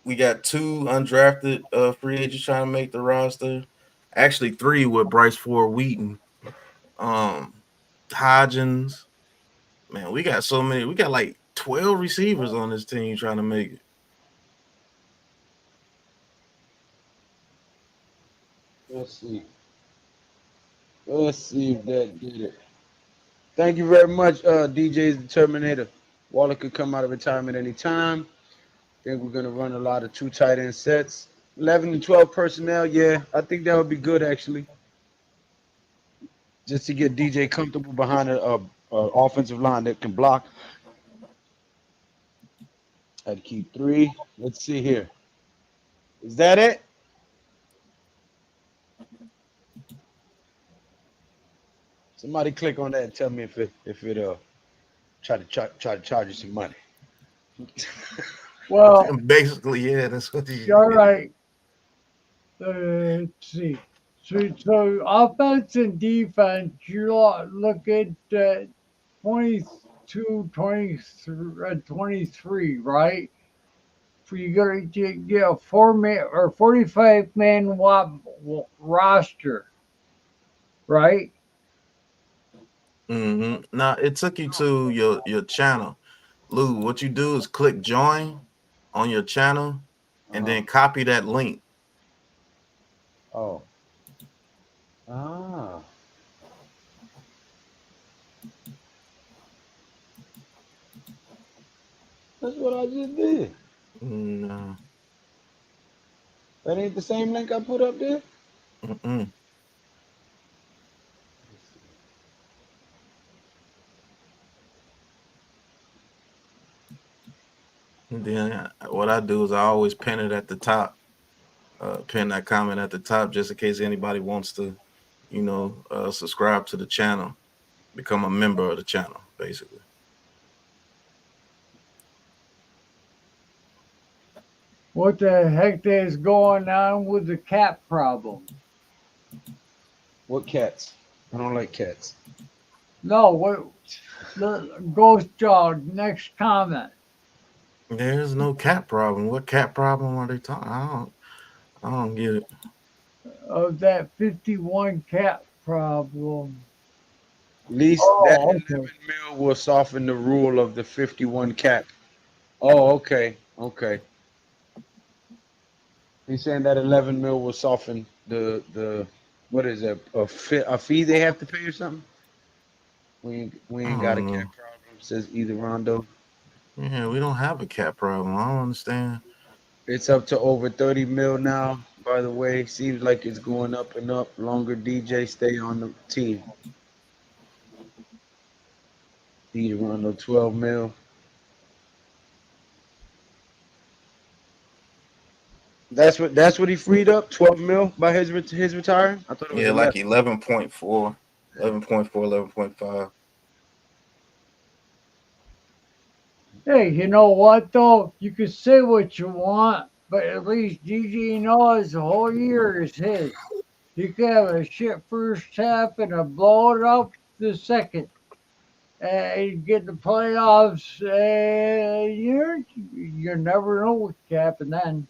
We got 2 undrafted free agents trying to make the roster. Actually, 3 with Bryce Ford Wheaton, Hodgins. Man, we got so many. We got like 12 receivers on this team trying to make it. Let's see. Let's see if that did it. Thank you very much, DJ's the Terminator. Waller could come out of retirement anytime. I think we're gonna run a lot of 2 tight end sets. 11 and 12 personnel. Yeah, I think that would be good actually. Just to get DJ comfortable behind a offensive line that can block. I'd keep 3. Let's see here. Is that it? Somebody click on that and tell me if it try to charge you some money. Well, Basically, yeah, that's what he. all right. Let's see. So offense and defense, you look at 22, 23, right? For you got to get a 4-man or 45-man roster, right? Now it took you to your channel, Lou. What you do is click join on your channel, and then copy that link. Oh. Ah. That's what I just did. No. That ain't the same link I put up there? Mm-mm. And then what I do is I always pin it at the top, pin that comment at the top, just in case anybody wants to, subscribe to the channel, become a member of the channel, basically. What the heck is going on with the cat problem? What cats? I don't like cats. No, what the Ghost Dog, next comment. There's no cat problem. What cat problem are they talking? I don't get it. Of that 51 cat problem. At least that 11 mil will soften the rule of the 51 cap. Oh, okay. Okay. He's saying that 11 mil will soften the what is it? A fee they have to pay or something? We ain't got a cap problem, says either Rondo. Yeah, we don't have a cat problem. I don't understand. It's up to over 30 mil now, by the way. Seems like it's going up and up. Longer DJ stay on the team. Either Rondo 12 mil. That's what he freed up, 12 mil by his retiring. I thought it was Yeah, 11. like 11.4, 11.4, 11.5. Hey, you know what though? You can say what you want, but at least DJ knows the whole year is his. You can have a shit first half and a blow it up the second. And get the playoffs, you never know what can happen then.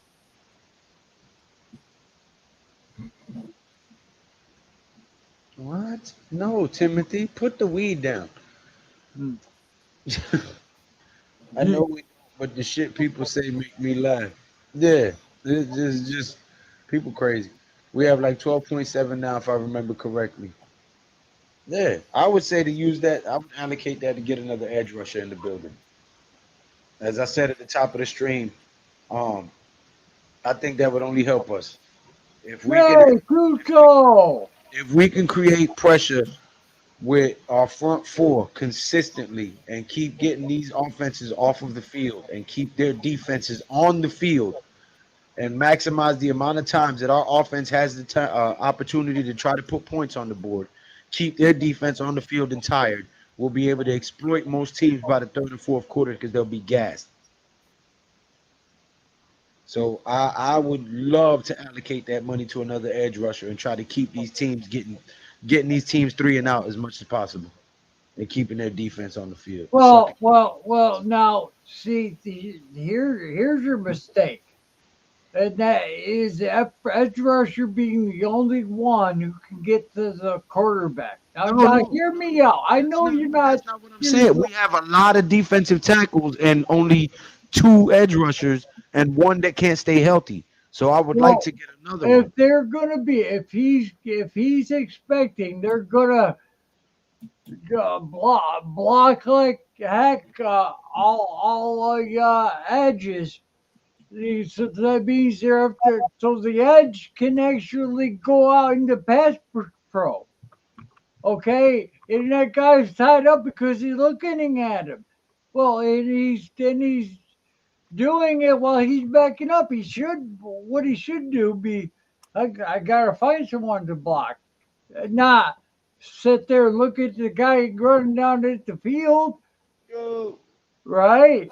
What? No, Timothy, put the weed down. I know we don't, but the shit people say make me laugh. Yeah, it's just people crazy. We have like 12.7 now, if I remember correctly. Yeah, I would say to use that, I would allocate that to get another edge rusher in the building. As I said at the top of the stream, um, I think that would only help us if we can Hey, Crusoe! if we can create pressure with our front 4 consistently and keep getting these offenses off of the field and keep their defenses on the field and maximize the amount of times that our offense has the opportunity to try to put points on the board, keep their defense on the field and tired, we'll be able to exploit most teams by the 3rd and 4th quarter because they'll be gassed. So I would love to allocate that money to another edge rusher and try to keep these teams getting these teams 3 and out as much as possible and keeping their defense on the field. Well. Now, see, here's your mistake. and that is the edge rusher being the only one who can get to the quarterback. Now, No, no. hear me out. I know you're not. That's not what I'm saying. We have a lot of defensive tackles and only 2 edge rushers and one that can't stay healthy. So I would like Well, to get another if one. they're gonna be, if he's expecting, they're gonna block like heck, all edges. So that means they're up there, so the edge can actually go out in the pass pro. Okay, and that guy's tied up because he's looking at him. Well, and he's doing it while he's backing up. What he should do be, I gotta find someone to block, not sit there and look at the guy running down at the field, Yo, right?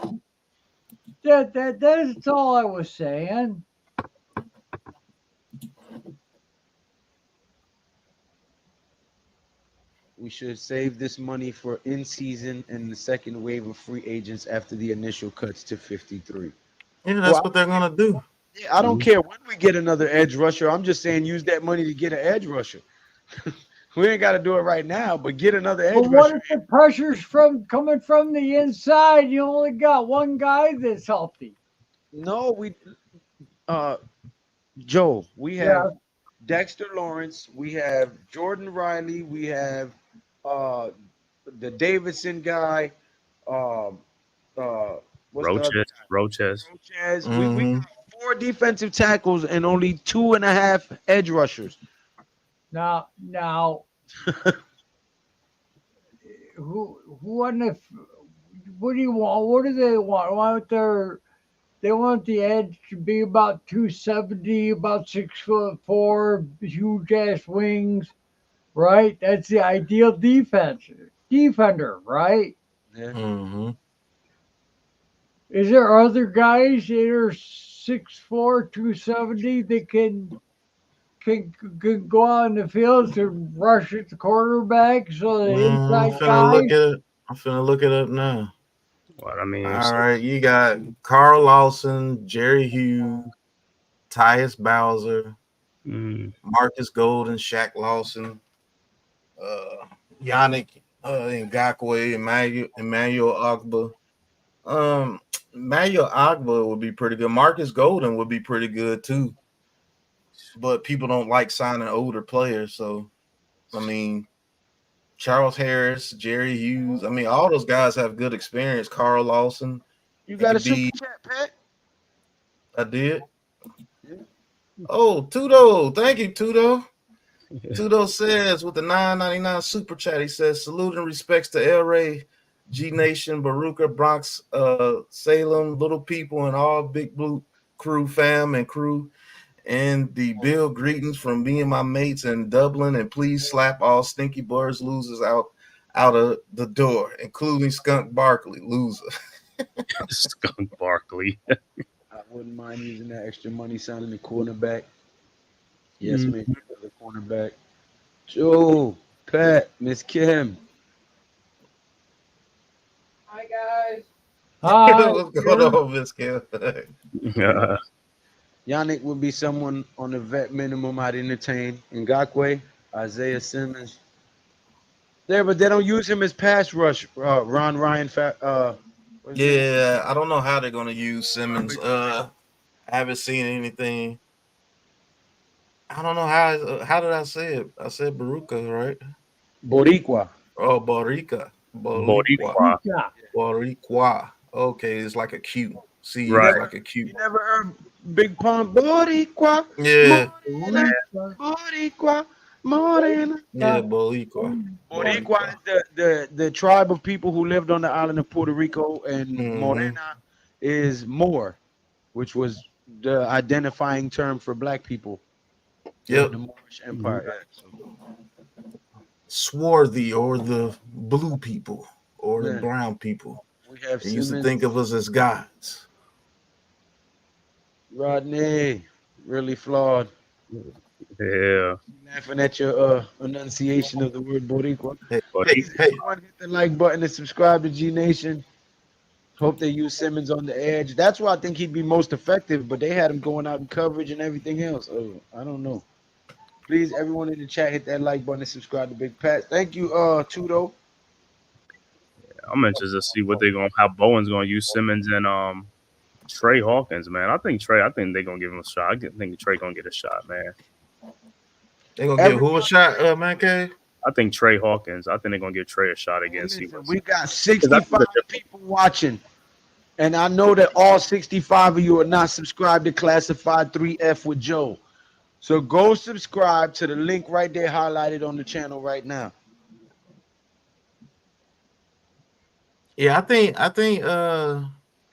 That's all I was saying. we should save this money for in season and the second wave of free agents after the initial cuts to 53. Yeah, that's Well, what they're gonna do. Yeah, I don't care when we get another edge rusher. I'm just saying use that money to get an edge rusher. We ain't got to do it right now, but get another edge But what rusher. if the pressure's coming from the inside? You only got one guy that's healthy. No, Joe, we have Yeah. Dexter Lawrence, we have Jordan Riley, we have uh the Davidson guy, um what's the other Roches. Roches. We Mhm. got 4 defensive tackles and only 2.5 edge rushers. Now, who on the? What do you want? What do they want? They want the edge to be about 270, about 6'4", huge ass wings, right? That's the ideal defender, right? Yeah. Mm-hmm. Is there other guys that are 6'4", 270 that can go on the field to rush at the quarterback so the I'm inside finna look guy? at it. I'm finna look it up now. What I mean, All right, you got Carl Lawson, Jerry Hughes, Tyus Bowser, mm, Marcus Golden, Shaq Lawson, Yannick Ngakwe, Emmanuel Ogba. Emmanuel Ogba would be pretty good. Marcus Golden would be pretty good too. But people don't like signing older players, so I mean Charles Harris, Jerry Hughes. I mean, all those guys have good experience. Carl Lawson. You It got a could super be. chat, Pat? I did. Oh, Tudo. Thank you, Tudo. Tudo says with the $9.99 super chat, he says, salute and respects to El Ray, G Nation, Baruka, Bronx, Salem, Little People, and all Big Blue crew, fam and crew. And the bill greetings from me and my mates in Dublin. And please slap all stinky birds losers out of the door, including Skunk Barkley, loser. Skunk Barkley. I wouldn't mind using that extra money signing the cornerback. Yes, man. The cornerback. Joe, Pat, Miss Kim. Hi guys. Hi, What's going on, Miss Kim? Yannick would be someone on the vet minimum I'd entertain. Ngakwe, Isaiah Simmons. There, but they don't use him as pass rush. Ron Ryan. What's his name? Yeah, I don't know how they're gonna use Simmons. I haven't seen anything. I don't know how did I say it? I said Baruka, right? Boricua. Oh, Borica. Boricua. yeah. Boricua. Okay, it's like a Q. See, Right. it's like a Q. You never heard Big Pun? Boricua. Yeah, Morena, Boricua. Morena. yeah, Boricua. Boricua is the tribe of people who lived on the island of Puerto Rico, and Mhm. Morena is Moor, which was the identifying term for black people. Yep. The Moorish Empire. Swarthy or the blue people or the Yeah. brown people. We have They used to Simmons, think of us as gods. Rodney, really flawed. Yeah. Laughing at your enunciation of the word Boricua. Hey, But hey, hey, Everyone hit the like button and subscribe to G Nation. Hope they use Simmons on the edge. That's why I think he'd be most effective. But they had him going out in coverage and everything else. Oh, I don't know. Please, everyone in the chat, hit that like button and subscribe to Big Pat. Thank you, Tudo. I'm interested to see what they're gonna how Bowen's gonna use Simmons and Trey Hawkins, man. I think they're gonna give him a shot. think Trey gonna get a shot, man. They gonna give who a shot, man? K? I think Trey Hawkins. I think they're gonna give Trey a shot Hey, against. listen, we got 65 people watching, and I know that all 65 of you are not subscribed to Classified 3F with Joe. So go subscribe to the link right there highlighted on the channel right now. Yeah, I think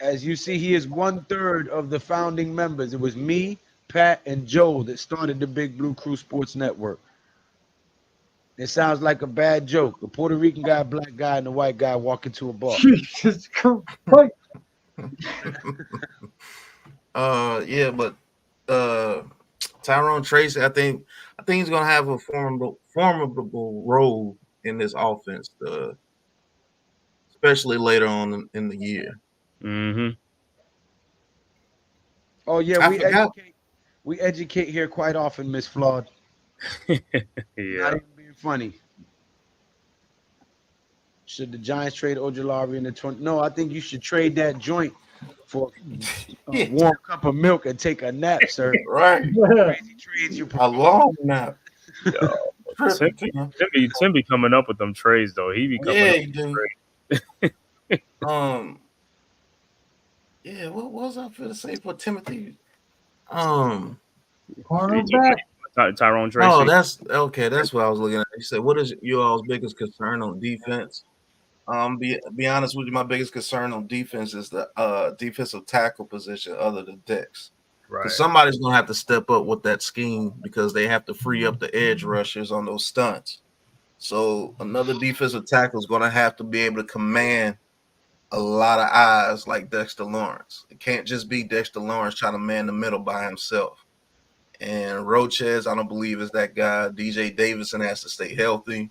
as you see, he is 1/3 of the founding members. It was me, Pat, and Joe that started the Big Blue Crew Sports Network. It sounds like a bad joke. The Puerto Rican guy, black guy, and the white guy walk into a bar. Jesus Christ. yeah, but Tyrone Tracy, I think he's gonna have a formidable role in this offense, especially later on in the year. Mm-hmm. Oh yeah, we educate here quite often, Miss Flawed. Yeah. Not even being funny. Should the Giants trade Ojolari in the 20? No, I think you should trade that joint for a warm cup of milk and take a nap, sir. Right. Crazy trades you A long nap. Tim be coming up with them trades though. He be coming up with do. trades. Yeah, what was I for to say for Timothy? Cornerback. Tyrone Tracy. Oh, that's okay. That's what I was looking at. He said, "What is your all's biggest concern on defense?" Be honest with you, my biggest concern on defense is the defensive tackle position, other than Dex. Right. Somebody's gonna have to step up with that scheme because they have to free up the edge rushers on those stunts. So another defensive tackle is gonna have to be able to command a lot of eyes like Dexter Lawrence. It can't just be Dexter Lawrence trying to man the middle by himself. And Roches, I don't believe is that guy. DJ Davidson has to stay healthy.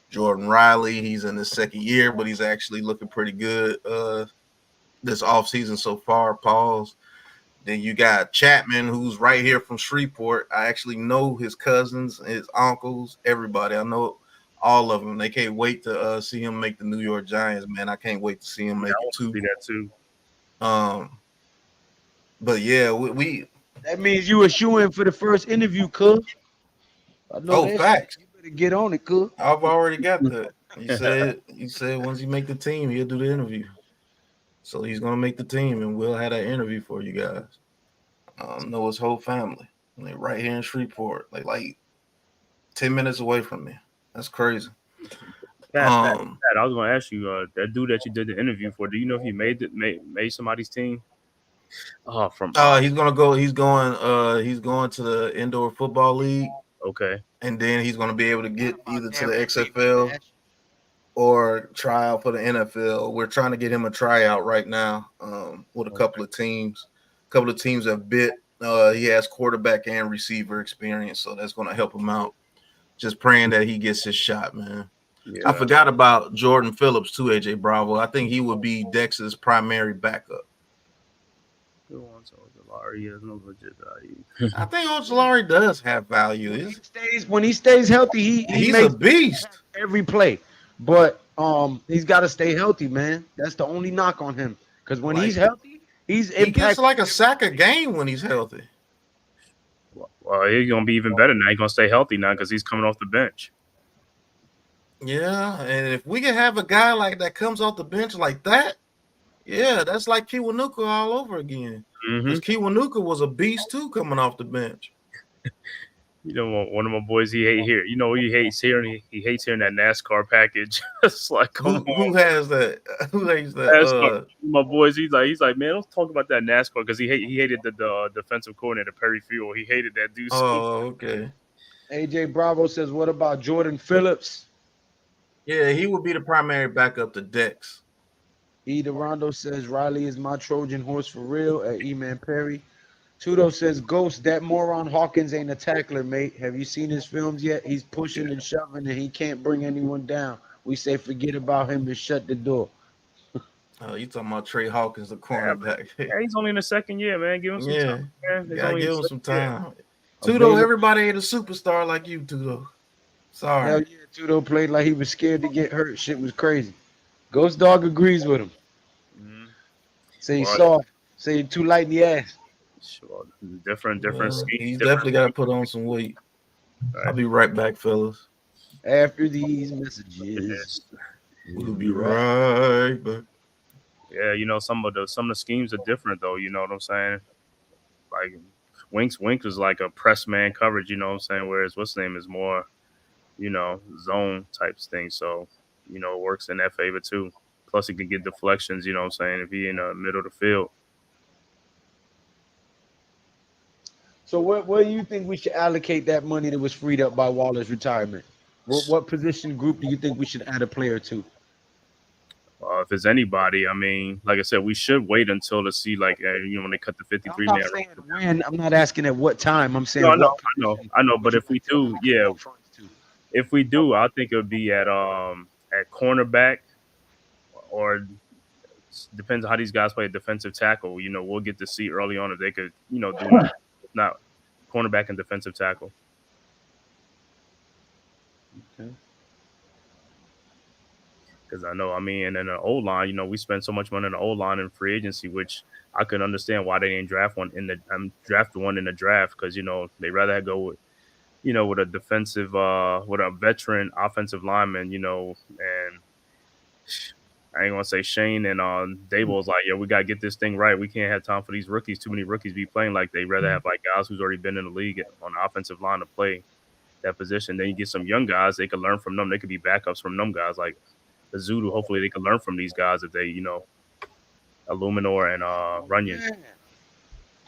Jordan Riley, he's in his second year, but he's actually looking pretty good this offseason so far. Pause. Then you got Chapman, who's right here from Shreveport. I actually know his cousins, his uncles, everybody. I know all of them. They can't wait to see him make the New York Giants, man. I can't wait to see him make it too. See that too. But yeah, we that means you were shooing for the first interview, cuz. Facts. You better get on it, cuz. I've already got that. He said once you make the team, he'll do the interview. So he's gonna make the team, and we'll have that interview for you guys. Know his whole family. Like right here in Shreveport, like 10 minutes away from me. That's crazy. Pat, I was gonna ask you, that dude that you did the interview for, do you know if he made somebody's team? He's going to the indoor football league. Okay. And then he's gonna be able to get either to the XFL or try out for the NFL. We're trying to get him a tryout right now with a couple of teams. A couple of teams have bid. He has quarterback and receiver experience, so that's going to help him out. Just praying that he gets his shot, man. Yeah. I forgot about Jordan Phillips too, AJ Bravo. I think he would be Dex's primary backup. I think Ojolari does have value. When he stays healthy, he's a beast every play. But he's got to stay healthy, man. That's the only knock on him. Because when he's healthy, he gets like a sack a game when he's healthy. Well, he's gonna be even better now. He's gonna stay healthy now because he's coming off the bench. Yeah, and if we can have a guy like that comes off the bench like that, yeah, that's like Kiwanuka all over again. Because Kiwanuka was a beast too coming off the bench. You know, one of my boys, he hates hearing that NASCAR package. It's like, who has that? Who hates that? My boys, he's like, man, don't talk about that NASCAR because he hated the defensive coordinator Perry Field. He hated that dude. Oh, okay. AJ Bravo says, what about Jordan Phillips? Yeah, he would be the primary backup to Dex. E. Durando says Riley is my Trojan horse for real at E-Man Perry. Tudo says, Ghost, that moron Hawkins ain't a tackler, mate. Have you seen his films yet? He's pushing and shoving, and he can't bring anyone down. We say forget about him and shut the door. You talking about Trey Hawkins, the cornerback? Yeah, he's only in the second year, man. Give him some Yeah, time, man. He's gotta only in give the him some second year. time. Tudo, Available. everybody ain't a superstar like you, Tudo. Sorry. Hell yeah, Tudo played like he was scared to get hurt. Shit was crazy. Ghost Dog agrees with him. Mhm. Say he's Well, soft. Say he's too light in the ass. sure. Different Well, schemes. he's Different. definitely got to put on some weight. I'll Right. be right back, fellas. After these messages, We'll be right back. Yeah, you know, some of the schemes are different though. You know what I'm saying? Like Winks is like a press man coverage. You know what I'm saying? Whereas what's his name is more, you know, zone types thing. So you know, it works in that favor too. Plus, he can get deflections. You know what I'm saying? If he in the middle of the field. So where do you think we should allocate that money that was freed up by Waller's retirement? What position group do you think we should add a player to? If it's anybody, I mean, like I said, we should wait until to see, like, you know, when they cut the I'm 53 not man. saying when. I'm not asking at what time. I'm saying No, I know, what position I know. would But you if we like to do, allocate yeah, more funds to? if we do, I think it would be at cornerback, or depends on how these guys play at defensive tackle. You know, we'll get to see early on if they could, you know, do it. If not, cornerback and defensive tackle. Okay. Because I know, I mean, and then the O line, you know, we spend so much money on the O line in free agency, which I could understand why they didn't draft one in the draft one in the draft, because you know they rather go with, you know, with a defensive with a veteran offensive lineman, you know, and I ain't gonna say Shane and Dable's like, yeah, we gotta get this thing right. We can't have time for these rookies. Too many rookies be playing. Like they rather have like guys who's already been in the league on the offensive line to play that position. Then you get some young guys, they could learn from them. They could be backups from them guys like the Zudu. Hopefully they can learn from these guys if they, you know, Illuminor and Runyon. Man,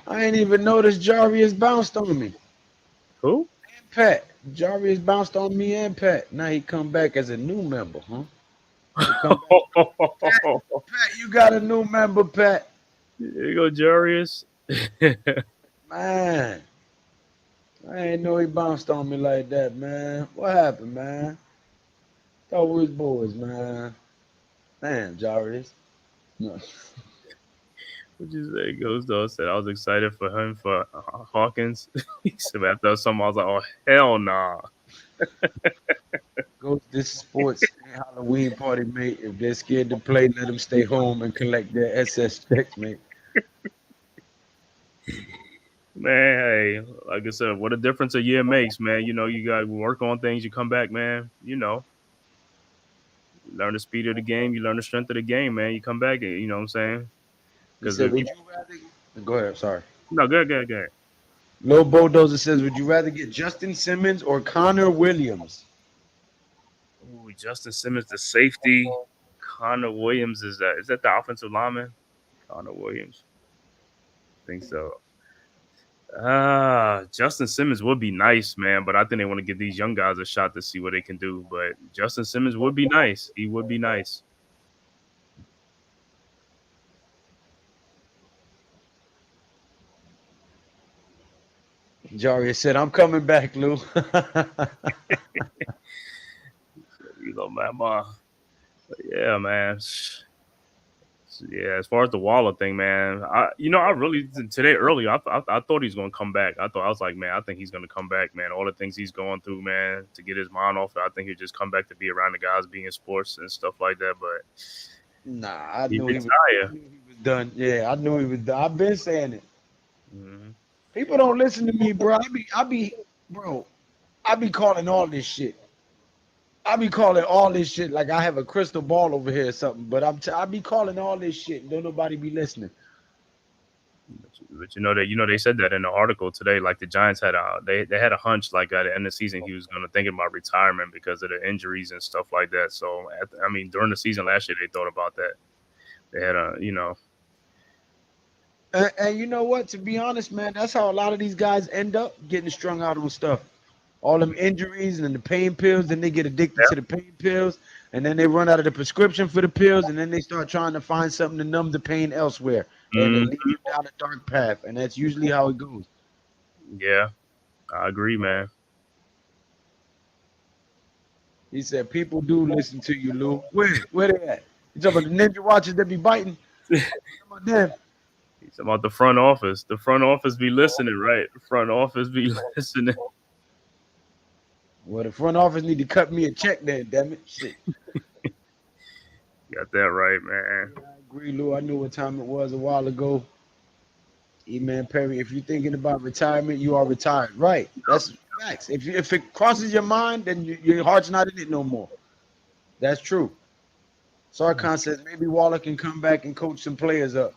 I ain't even noticed Jarvis bounced on me. Who? And Pat. Jarvis bounced on me and Pat. Now he come back as a new member, huh? He come back. Pat, you got a new member, Pat. There you go, Jarius. Man, I ain't know he bounced on me like that, man. What happened, man? Thought we was boys, man. Damn, Jarvis. No. What you say? Goes though said I was excited for him for Hawkins. He said after something, I was like, oh hell nah. Go to this sports Halloween party, mate. If they're scared to play, let them stay home and collect their SS checks, mate. Man, hey, like I said, what a difference a year makes, man. You know, you got to work on things. You come back, man. You know, you learn the speed of the game. You learn the strength of the game, man. You come back, you know what I'm saying? He Because said, would you rather... Go ahead, sorry. no, good. Lil Bulldozer says, would you rather get Justin Simmons or Connor Williams? Ooh, Justin Simmons, the safety. Connor Williams is that the offensive lineman? Connor Williams, I think so. Justin Simmons would be nice, man, but I think they want to give these young guys a shot to see what they can do. But Justin Simmons would be nice. He would be nice. Jarius said, I'm coming back, Lou. You know, man, yeah, man. Yeah, as far as the Waller thing, man, I really today earlier, I thought he's gonna come back. I was like, man, I think he's gonna come back, man. All the things he's going through, man, to get his mind off it, I think he'll just come back to be around the guys, being in sports and stuff like that. But Nah, I he knew he was done. Yeah, I knew he was done. I've been saying it. Mm-hmm. People don't listen to me, bro. I be calling all this shit. I be calling all this shit like I have a crystal ball over here or something. But I be calling all this shit. And don't nobody be listening. But they said that in the article today. Like the Giants had they had a hunch like at the end of the season he was going to think about retirement because of the injuries and stuff like that. So during the season last year they thought about that. They had And you know what? To be honest, man, that's how a lot of these guys end up getting strung out on stuff. All them injuries and the pain pills, then they get addicted to the pain pills, and then they run out of the prescription for the pills, and then they start trying to find something to numb the pain elsewhere, and it leads them down a dark path, and that's usually how it goes. Yeah, I agree, man. He said, people do listen to you, Lou. Where they at? You talking about the ninja watches that be biting? About them. He's about the front office. The front office be listening, right? The front office be listening. Well, the front office need to cut me a check then, damn it. Shit. Got that right, man. I agree, Lou. I knew what time it was a while ago. E-Man Perry, if you're thinking about retirement, you are retired. Right. That's facts. If it crosses your mind, then your heart's not in it no more. That's true. Sarkhan says maybe Waller can come back and coach some players up.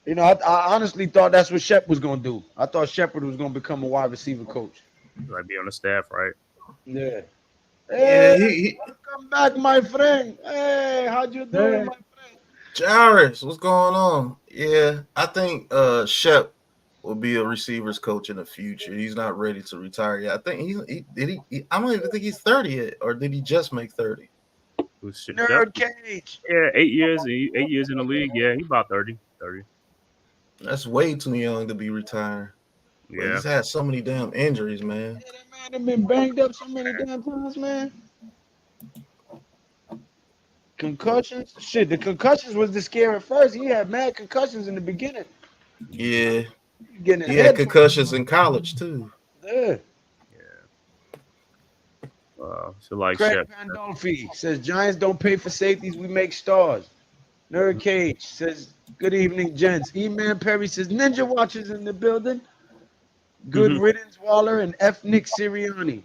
You know, I honestly thought that's what Shep was going to do. I thought Shepard was going to become a wide receiver coach. Might be on the staff, right? Yeah. Yeah, Hey, welcome back, my friend. Hey, how you doing, my friend? Jairus, what's going on? Yeah, I think Shep will be a receivers coach in the future. He's not ready to retire yet. I think I don't even think he's 30 yet, or did he just make 30? Who's Shep? Nerd Cage. Yeah, 8 years. 8 years in the league. Yeah, he about 30. That's way too young to be retired. But Yeah. he's had so many damn injuries, man. Yeah, that man have been banged up so many damn times, man. Concussions? Shit, the concussions was the scare at first. He had mad concussions in the beginning. Yeah, Getting he had concussions in college too. Yeah. So like Craig Shep. Pandolfi says Giants don't pay for safeties, we make stars. Nerd Cage says, good evening, gents. E-Man Perry says Ninja Watchers in the building. Good riddance, Waller and F. Nick Sirianni.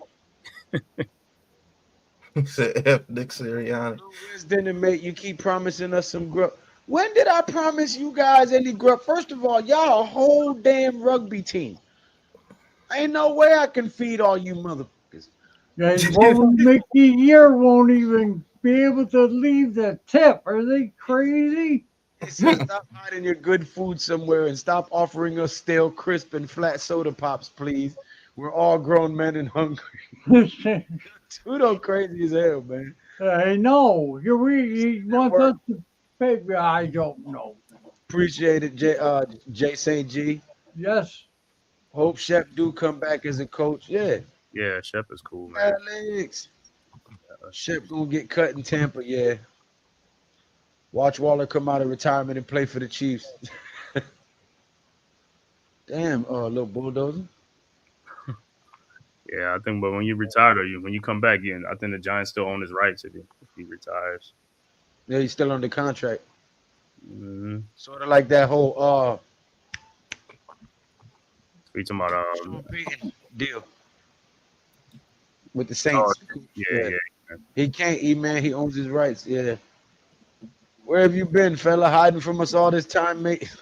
He said F. Nick Sirianni. Where's dinner, mate? You keep promising us some grub. When did I promise you guys any grub? First of all, y'all a whole damn rugby team. Ain't no way I can feed all you motherfuckers. And what would make the year won't even be able to leave the tip. Are they crazy? He says stop hiding your good food somewhere and stop offering us stale, crisp, and flat soda pops, please. We're all grown men and hungry. Tudo crazy as hell, man. I know. You want us to pay? I don't know. Appreciate it, Jay St. G. Yes. Hope Shep do come back as a coach. Yeah. Yeah, Shep is cool, man. Alex. Shep gonna get cut in Tampa, yeah. Watch Waller come out of retirement and play for the Chiefs. Damn, little bulldozer. Yeah, I think. But when you retire, when you come back in, I think the Giants still own his rights if he retires. Yeah, he's still under contract. Mm-hmm. Sort of like that whole We talking about Payton deal with the Saints. yeah. He can't eat, man. He owns his rights. Yeah. Where have you been, fella? Hiding from us all this time, mate?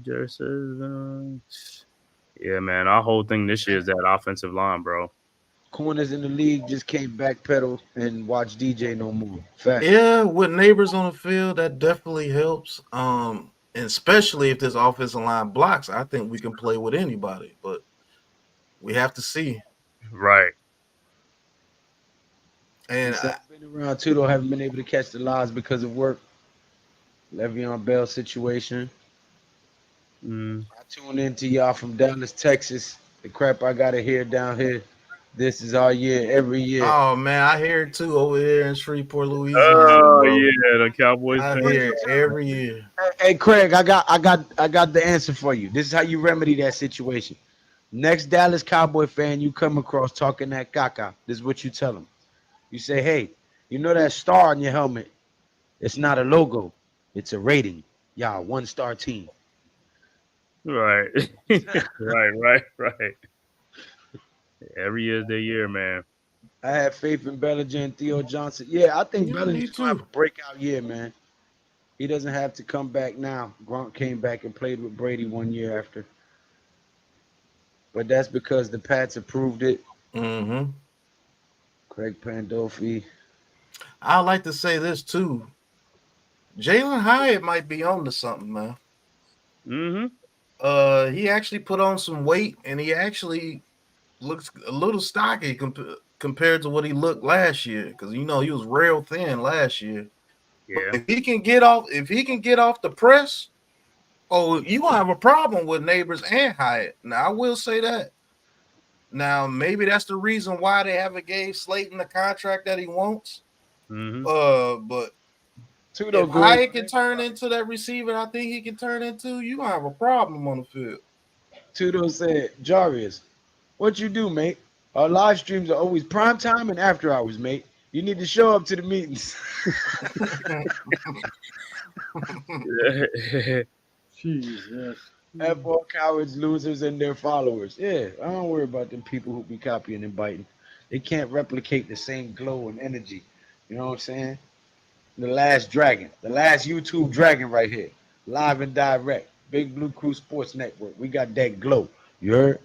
Jerry says, yeah, man. Our whole thing this year is that offensive line, bro. Corners in the league just can't backpedal and watch DJ no more. Fact. Yeah, with neighbors on the field, that definitely helps. And especially if this offensive line blocks, I think we can play with anybody, but we have to see. Right. And I've been around too, though. Haven't been able to catch the lives because of work. Le'Veon Bell situation. I tune in to y'all from Dallas, Texas. The crap I gotta hear down here. This is our year, every year. Oh man, I hear it too over here in Shreveport, Louisiana. Oh yeah, the Cowboys. I hear it every year. Hey Craig, I got the answer for you. This is how you remedy that situation. Next Dallas Cowboy fan you come across talking that caca, this is what you tell them. You say, hey, you know that star on your helmet? It's not a logo, it's a rating. Y'all, 1-star team. Right. right. Every year's their year, man. I have faith in Bellinger and Theo Johnson. Yeah, I think Bellinger's going to have a breakout year, man. He doesn't have to come back now. Gronk came back and played with Brady 1 year after. But that's because the Pats approved it. Mm-hmm. Craig Pandolfi. I'd like to say this, too. Jalen Hyatt might be on to something, man. Mm-hmm. He actually put on some weight, and he actually looks a little stocky compared to what he looked last year. Because he was real thin last year. Yeah. But if he can get off the press, you gonna have a problem with Neighbors and Hyatt. Now I will say that. Now, maybe that's the reason why they haven't gave Slayton the contract that he wants. Mm-hmm. But Tudo if go ahead. Hyatt can turn into that receiver, I think he can turn into. You gonna have a problem on the field. Tudo said, Jarius, what you do, mate? Our live streams are always prime time and after hours, mate. You need to show up to the meetings. Jesus. F all cowards, losers, and their followers. Yeah, I don't worry about them people who be copying and biting. They can't replicate the same glow and energy. You know what I'm saying? The last dragon, the last YouTube dragon right here, live and direct. Big Blue Crew Sports Network. We got that glow. You heard?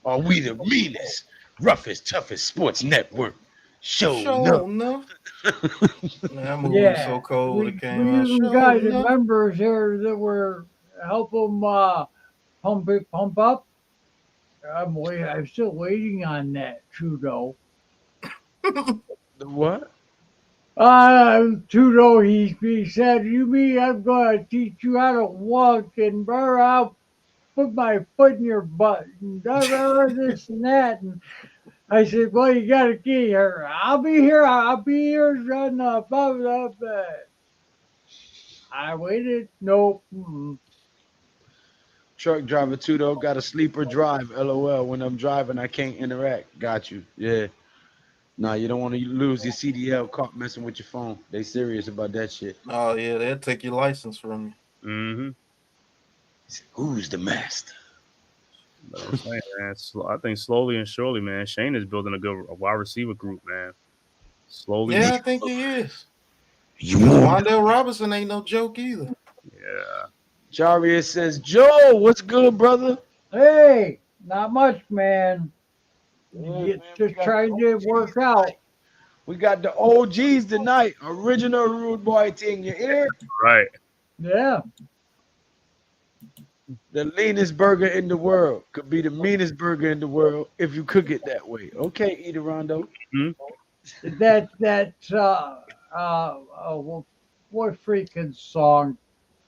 Are we the meanest, roughest, toughest sports network? Show Show no. enough. Man, that movie was so Yeah. cold. It We came out. even Show got the enough. members here that were help them pump up. I'm still waiting on that, Trudeau. The what? Trudeau, he said, you mean I'm going to teach you how to walk and I'll put my foot in your butt and this and that. And I said, well, you got to get here. I'll be here. Son, blah, blah, blah. I waited. Nope. Truck driver Tudo got a sleeper drive. LOL. When I'm driving, I can't interact. Got you. Yeah. Nah, you don't want to lose your CDL caught messing with your phone. They serious about that shit. Oh yeah, they'll take your license from you. Mm-hmm. Who's the master? But I'm saying, man, I think slowly and surely, man, Shane is building a wide receiver group, man. Slowly. Yeah, I think he is. You Wandale Robinson ain't no joke either. Yeah. Jarius says, Joe, what's good, brother? Hey, not much, man. Yeah, It's man, we just got trying the to OGs work out. tonight. We got the OGs tonight. Original Rude Boy thing. You hear? Right. Yeah. The leanest burger in the world could be the meanest burger in the world if you cook it that way. Okay, Eaterondo. That's what freaking song?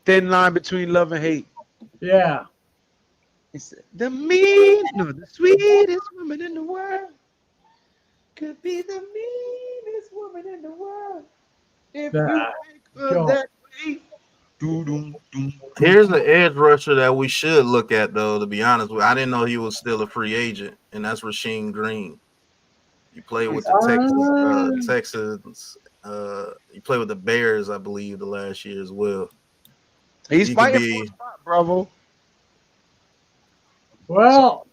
Thin line between love and hate. Yeah. It's the sweetest woman in the world could be the meanest woman in the world if you Yeah. make her Sure. that way. Doo-dum, dum. Here's the edge rusher that we should look at, though. To be honest with you, I didn't know he was still a free agent, and that's Rasheem Green. He played with the Texans. He played with the Bears, I believe, the last year as well. He's He fighting could be- for a spot, Bravo. Well,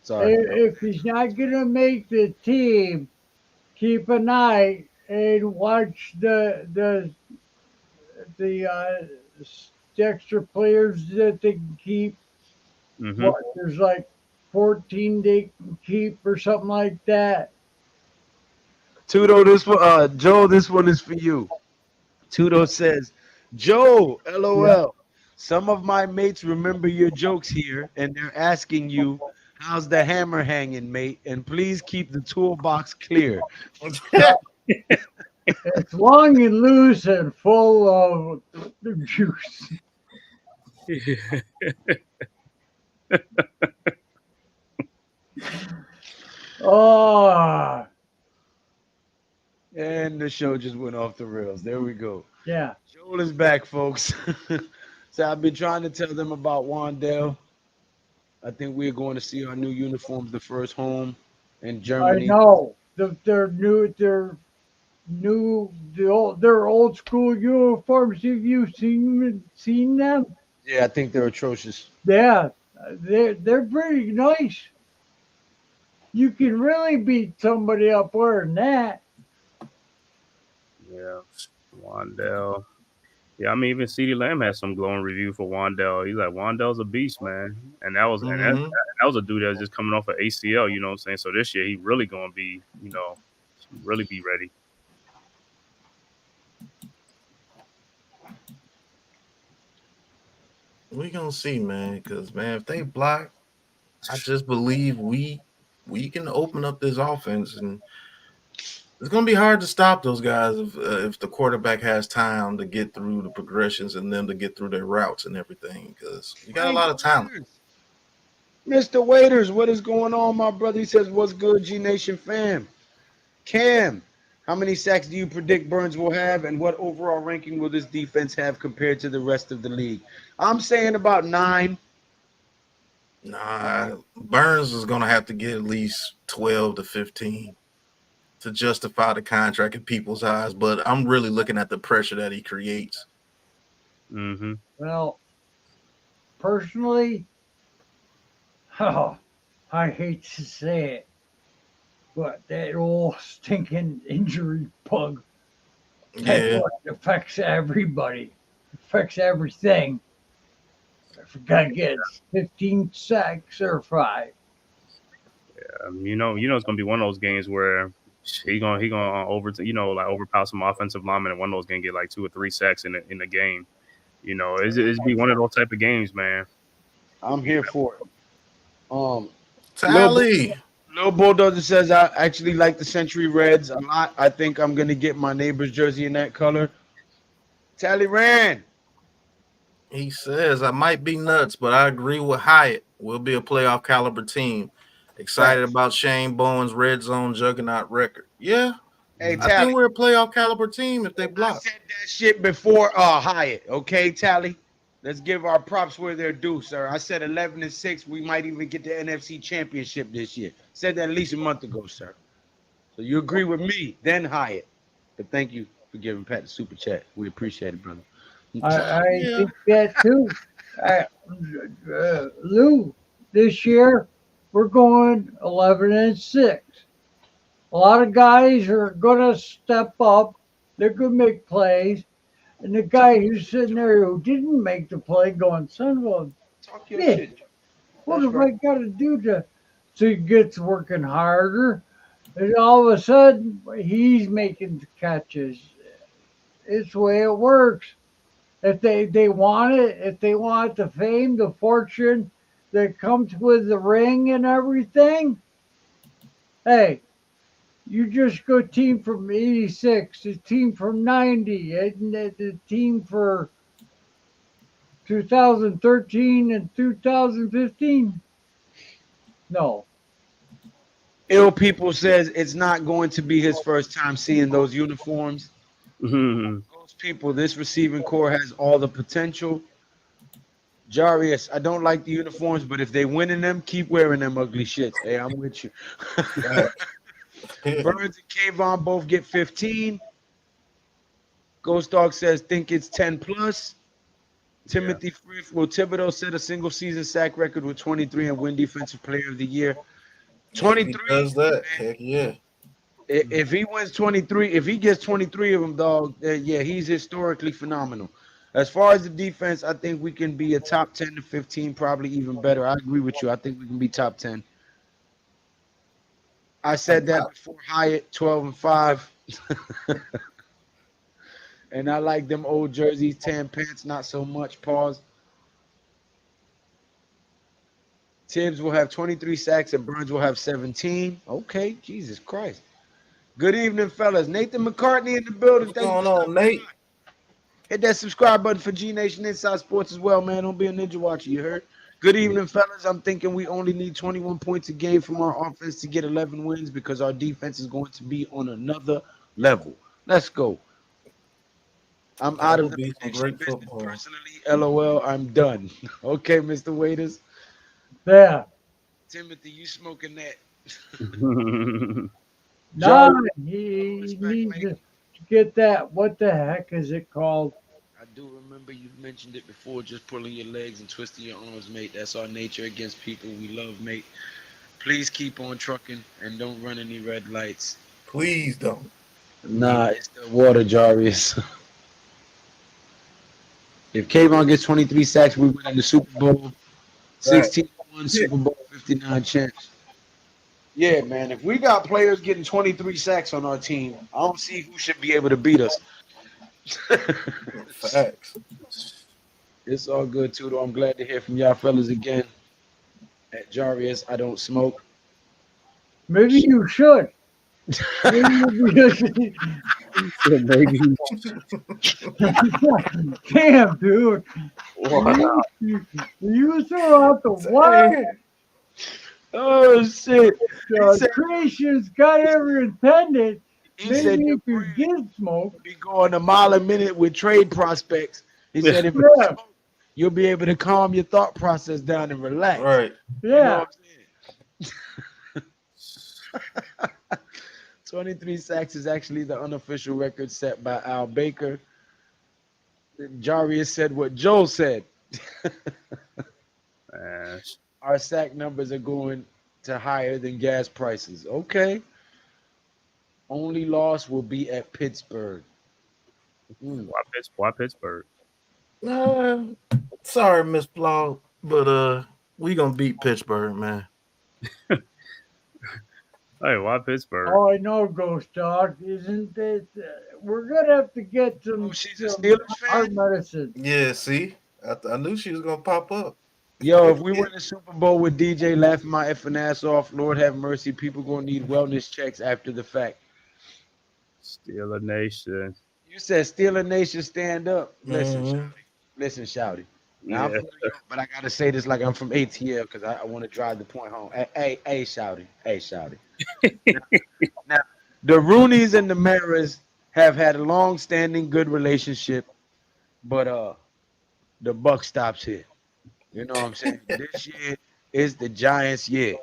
Sorry. if he's not gonna make the team, keep an eye and watch the extra players that they can keep. Mm-hmm. What, there's like 14 they can keep or something like that. Tudo, this one, Joe, this one is for you. Tudo says, Joe, LOL. Yeah. Some of my mates remember your jokes here, and they're asking you, how's the hammer hanging, mate? And please keep the toolbox clear. It's long and loose and full of the juice. Oh, And the show just went off the rails. There we go. yeah. Joel is back, folks. So I've been trying to tell them about Wandale. I think we're going to see our new uniforms, the first home in I Germany. know. Their old school uniforms. Have you seen them? Yeah, I think they're atrocious. Yeah, they're pretty nice. You can really beat somebody up wearing that. Yeah. Wandale. Yeah, I mean, even CeeDee Lamb had some glowing review for Wandale. He's like, Wandale's a beast, man. And that was that was a dude that was just coming off of ACL, you know what I'm saying? So this year he really gonna be, really be ready. We gonna see, man. Because man, if they block, I just believe we can open up this offense, and it's gonna be hard to stop those guys if the quarterback has time to get through the progressions and them to get through their routes and everything. Because you got a lot of talent. Mr. Waiters, what is going on, my brother? He says, what's good, G Nation fam? Cam, how many sacks do you predict Burns will have, and what overall ranking will this defense have compared to the rest of the league? I'm saying about 9. Nah, Burns is gonna have to get at least 12 to 15 to justify the contract in people's eyes. But I'm really looking at the pressure that he creates. Mm-hmm. Well, personally, oh, I hate to say it, but that old stinking injury bug, that Yeah, one affects everybody, affects everything. If a guy gets 15 sacks or 5, It's gonna be one of those games where he gonna like overpower some offensive linemen, and one of those gonna get like 2 or 3 sacks in the game. It's be one of those type of games, man. I'm here for it. Um, Tally. Lil Bulldozer says I actually like the Century Reds a lot. I think I'm gonna get my neighbor's jersey in that color. Talleyrand. He says, I might be nuts, but I agree with Hyatt. We'll be a playoff caliber team. Excited Facts. about Shane Bowen's red zone juggernaut record. Yeah, Hey I Tally, think we're a playoff caliber team if they I block. said that shit before Hyatt. Okay, Tally. Let's give our props where they're due, sir. I said 11-6. We might even get the NFC Championship this year. Said that at least a month ago, sir. So you agree with me, then Hyatt. But thank you for giving Pat the super chat. We appreciate it, brother. I Yeah. think that too. Lou, this year we're going 11-6. A lot of guys are going to step up. They're going to make plays. And the guy who's sitting there who didn't make the play going, son of a Talk your bitch, shit. what That's have right. I got to do to? So he gets working harder. And all of a sudden, he's making the catches. It's the way it works. If they want it, if they want the fame, the fortune that comes with the ring and everything, hey, you just go team from 86, the team from 90, and the team for 2013 and 2015. No. Ill People says it's not going to be his first time seeing those uniforms. Mhm. Those people, this receiving core has all the potential. Jarius, I don't like the uniforms, but if they win in them, keep wearing them ugly shits. Hey, I'm with you. Burns and Kayvon both get 15. Ghost Dog says think it's 10 plus. Timothy Frith, will Thibodeau set a single season sack record with 23 and win Defensive Player of the Year? If 23. he does that, heck yeah. If he wins 23, if he gets 23 of them, dog, yeah, he's historically phenomenal. As far as the defense, I think we can be a top 10 to 15, probably even better. I agree with you. I think we can be top 10. I said that before Hyatt, 12-5. And I like them old jerseys, tan pants, not so much. Pause. Tibbs will have 23 sacks and Burns will have 17. Okay, Jesus Christ. Good evening, fellas. Nathan McCartney in the building. What's Thank you going for on, stopping Nate? by. Hit that subscribe button for G Nation Inside Sports as well, man. Don't be a ninja watcher, you heard? Good evening, fellas. I'm thinking we only need 21 points a game from our offense to get 11 wins because our defense is going to be on another level. Let's go. I'm out That of would the be some prediction great business football. personally. LOL, I'm done. Okay, Mr. Waiters. Yeah. Timothy, you smoking that. Nah, Jarvis, he respect, needs mate. to get that. What the heck is it called? I do remember you mentioned it before, just pulling your legs and twisting your arms, mate. That's our nature against people we love, mate. Please keep on trucking and don't run any red lights. Please don't. Nah, it's the water, Jarvis. If Kayvon gets 23 sacks, we win in the Super Bowl. Right. 16-1 Super Bowl 59 champs. Yeah, man. If we got players getting 23 sacks on our team, I don't see who should be able to beat us. Facts. It's all good too, though. I'm glad to hear from y'all fellas again. At Jarius, I don't smoke. Maybe you should. Maybe Maybe. Damn, dude. Wow. You throw out the what? Oh shit! He said Creation's got every intended. he said Maybe your if you brain get smoke, will be going a mile a minute with trade prospects. He said if you yeah, smoke, you'll be able to calm your thought process down and relax. Right. You know yeah. what I'm saying? 23 sacks is actually the unofficial record set by Al Baker. Jarius said what Joel said. Man, Our sack numbers are going to higher than gas prices. Okay. Only loss will be at Pittsburgh. Hmm. why Pittsburgh? Uh, sorry, Miss Blau, but we gonna beat Pittsburgh, man. Hey, why Pittsburgh? All I know, Ghost Dog, isn't that we're gonna have to get Oh, some she's a some Steelers heart fan? medicine. Yeah, see, I knew she was gonna pop up. Yo, if we win the Super Bowl with DJ laughing my effing ass off, Lord have mercy, people gonna need wellness checks after the fact. Steeler Nation. You said Steeler Nation stand up. Listen, Mm-hmm. listen, Shouty. Now I'm Yeah. from New York, but I gotta say this like I'm from ATL because I want to drive the point home. Hey, Shouty. Hey, Shouty. Now, the Roonies and the Maras have had a long-standing good relationship, but the buck stops here. You know what I'm saying? This year is the Giants' year.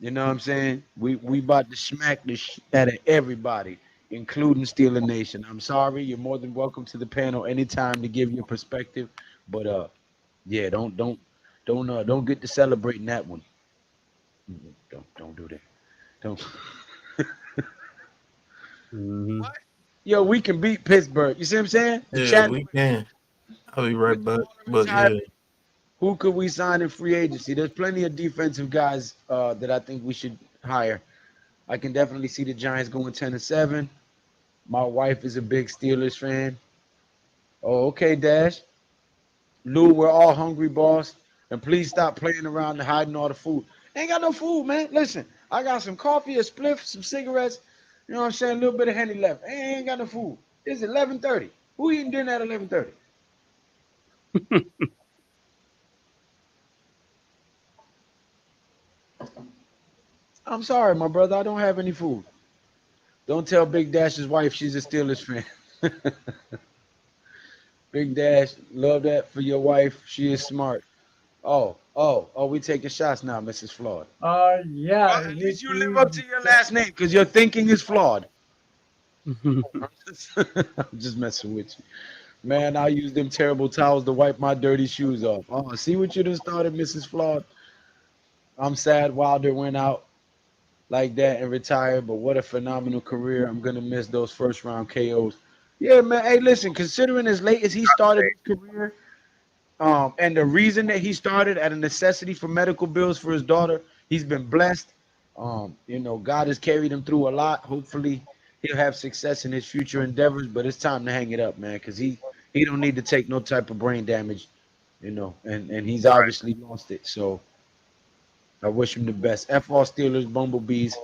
You know what I'm saying? We about to smack the shit out of everybody, including Steeler Nation. I'm sorry. You're more than welcome to the panel anytime to give your perspective, but yeah, don't get to celebrating that one. Don't do that. Don't. hmm Yo, we can beat Pittsburgh. You see what I'm saying? The Yeah, chat we can. I'll be right with back. all the But yeah, retirement. Who could we sign in free agency? There's plenty of defensive guys that I think we should hire. I can definitely see the Giants going 10-7. My wife is a big Steelers fan. Oh, okay, Dash. Lou, we're all hungry, boss. And please stop playing around and hiding all the food. Ain't got no food, man. Listen, I got some coffee, a spliff, some cigarettes. You know what I'm saying? A little bit of Henny left. Ain't got no food. It's 11:30. Who eating dinner at 11:30? I'm sorry, my brother. I don't have any food. Don't tell Big Dash's wife she's a Steelers fan. Big Dash, love that for your wife. She is smart. Oh, we taking shots now, Mrs. Flawed. Well, Yeah, at least you live up to your last name because your thinking is flawed. I'm just messing with you. Man, I use them terrible towels to wipe my dirty shoes off. Oh, see what you done started, Mrs. Flawed? I'm sad Wilder went out like that and retired, but what a phenomenal career. I'm going to miss those first round KOs. Yeah, man. Hey, listen, considering as late as he started his career, and the reason that he started at a necessity for medical bills for his daughter, he's been blessed. God has carried him through a lot. Hopefully, he'll have success in his future endeavors. But it's time to hang it up, man, because he don't need to take no type of brain damage, and he's obviously lost it. So I wish him the best. F all Steelers, Bumblebees.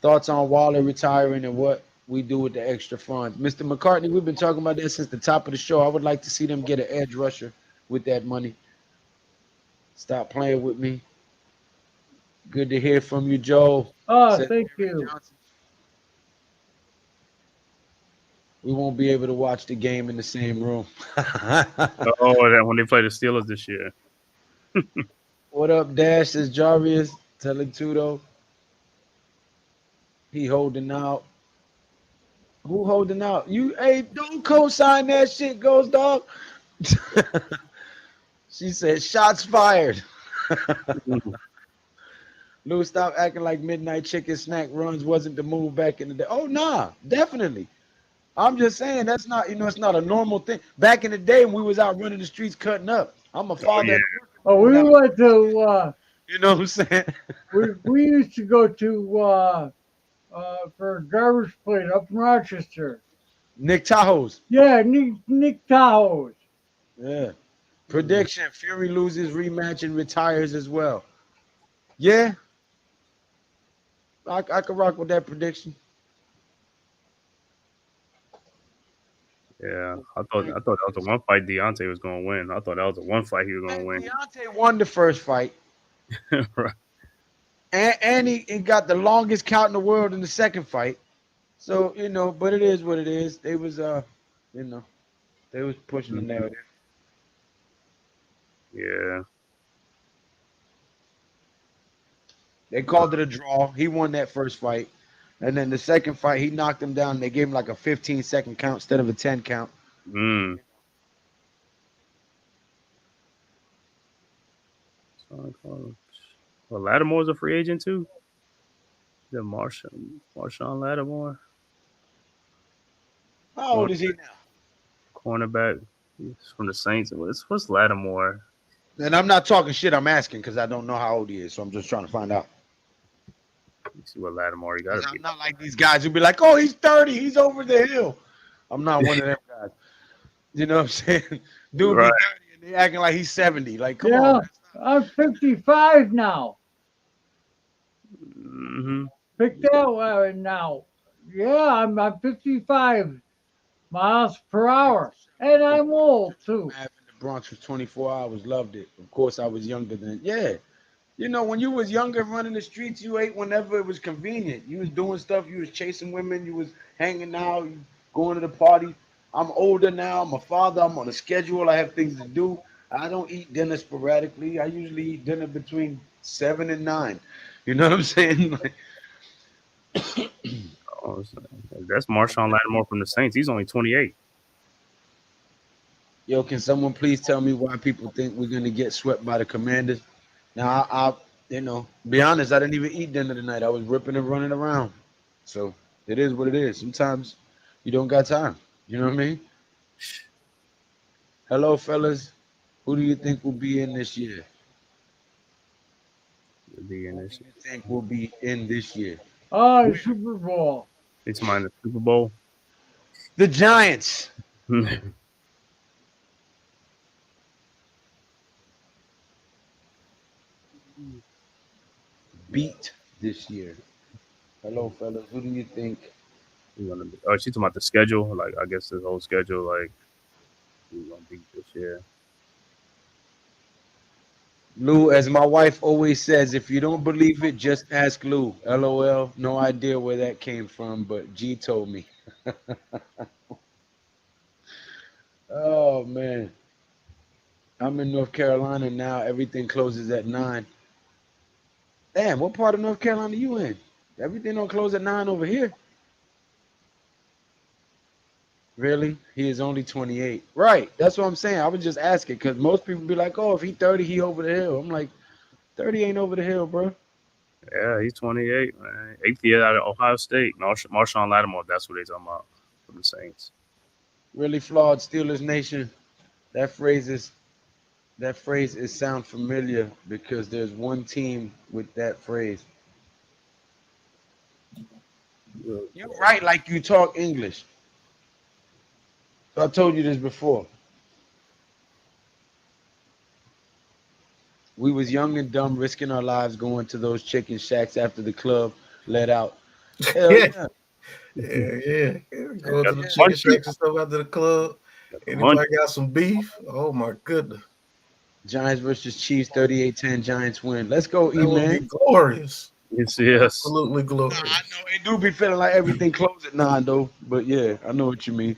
Thoughts on Waller retiring and what we do with the extra funds. Mr. McCartney, we've been talking about that since the top of the show. I would like to see them get an edge rusher with that money. Stop playing with me. Good to hear from you, Joe. Oh, Says thank Eric you. Johnson. We won't be able to watch the game in the same room. Oh, that when they play the Steelers this year. What up, Dash? Says Jarvis. Telling Tudo. He holding out. Who holding out? You, hey, don't co-sign that shit, Ghost Dog. She said, shots fired. Lou, stop acting like midnight chicken snack runs wasn't the move back in the day. Oh, nah, definitely. I'm just saying that's not, it's not a normal thing. Back in the day when we was out running the streets cutting up, I'm a Oh father yeah. and a working Oh, man we now. went to You know what I'm saying? we used to go to for a garbage plate up in Rochester. Nick Tahoe's. Yeah, Nick Tahoe's. Yeah. Prediction: Fury loses rematch and retires as well. Yeah, I could rock with that prediction. Yeah, I thought that was the one fight Deontay was gonna win. I thought that was the one fight he was gonna Man, win. Deontay won the first fight, Right. and he got the longest count in the world in the second fight. So but it is what it is. They was they was pushing the narrative. Yeah. They called it a draw. He won that first fight, and then the second fight he knocked him down. They gave him like a 15-second count instead of a 10 count. Mm. Well, Lattimore's a free agent too. The Marshawn Lattimore, How old is he now? cornerback. He's from the Saints. What's Lattimore? And I'm not talking shit. I'm asking because I don't know how old he is, so I'm just trying to find out. Let's see what Lattimore he got. I'm not like these guys who be like, "Oh, he's 30. He's over the hill." I'm not one of them guys. You know what I'm saying? Dude Right. be 30 and they acting like he's 70. Like, come Yeah, on. I'm 55 now. Mm-hmm. Pick that one now. Yeah, I'm 55 miles per hour, and I'm old too. I in the Bronx for 24 hours. Loved it. Of course, I was younger than. Yeah. When you was younger, running the streets, you ate whenever it was convenient. You was doing stuff. You was chasing women. You was hanging out. You going to the party. I'm older now. I'm a father. I'm on a schedule. I have things to do. I don't eat dinner sporadically. I usually eat dinner between 7 and 9. You know what I'm saying? Like, Oh, that's Marshawn Lattimore from the Saints. He's only 28. yo, can someone please tell me why people think we're gonna get swept by the Commanders? Now, be honest. I didn't even eat dinner tonight. I was ripping and running around. So it is what it is. Sometimes you don't got time. You know what I mean? Hello, fellas. Who do you think will be in this year? He'll be in this. Who do you think will be in this year? Oh, Super Bowl. It's mine the Super Bowl. The Giants. Beat this year. Hello, fellas. Who do you think? Oh, she's talking about the schedule. Like, I guess the whole schedule. Like, who's gonna beat this year? Lou, as my wife always says, if you don't believe it, just ask Lou. LOL. No idea where that came from, but G told me. Oh, man. I'm in North Carolina now. Everything closes at 9. Damn, what part of North Carolina you in? Everything don't close at 9 over here. Really? He is only 28. Right. That's what I'm saying. I was just asking because most people be like, oh, if he 30, he over the hill. I'm like, 30 ain't over the hill, bro. Yeah, he's 28, man. 8th year out of Ohio State. Marshawn Lattimore, that's what they're talking about from the Saints. Really flawed Steelers Nation. That phrase is sound familiar because there's one team with that phrase. You write like you talk English. So I told you this before. We was young and dumb, risking our lives going to those chicken shacks after the club let out. Hell yeah. Yeah. Go to Got the the chicken munchies. shacks and stuff after the club. Anybody Munchies. got some beef? Oh my goodness. Giants versus Chiefs, 38-10. Giants win. Let's go, That would be E-Man. glorious. Yes. Absolutely Nah, glorious. I know it do be feeling like everything closed at 9 though. But yeah, I know what you mean.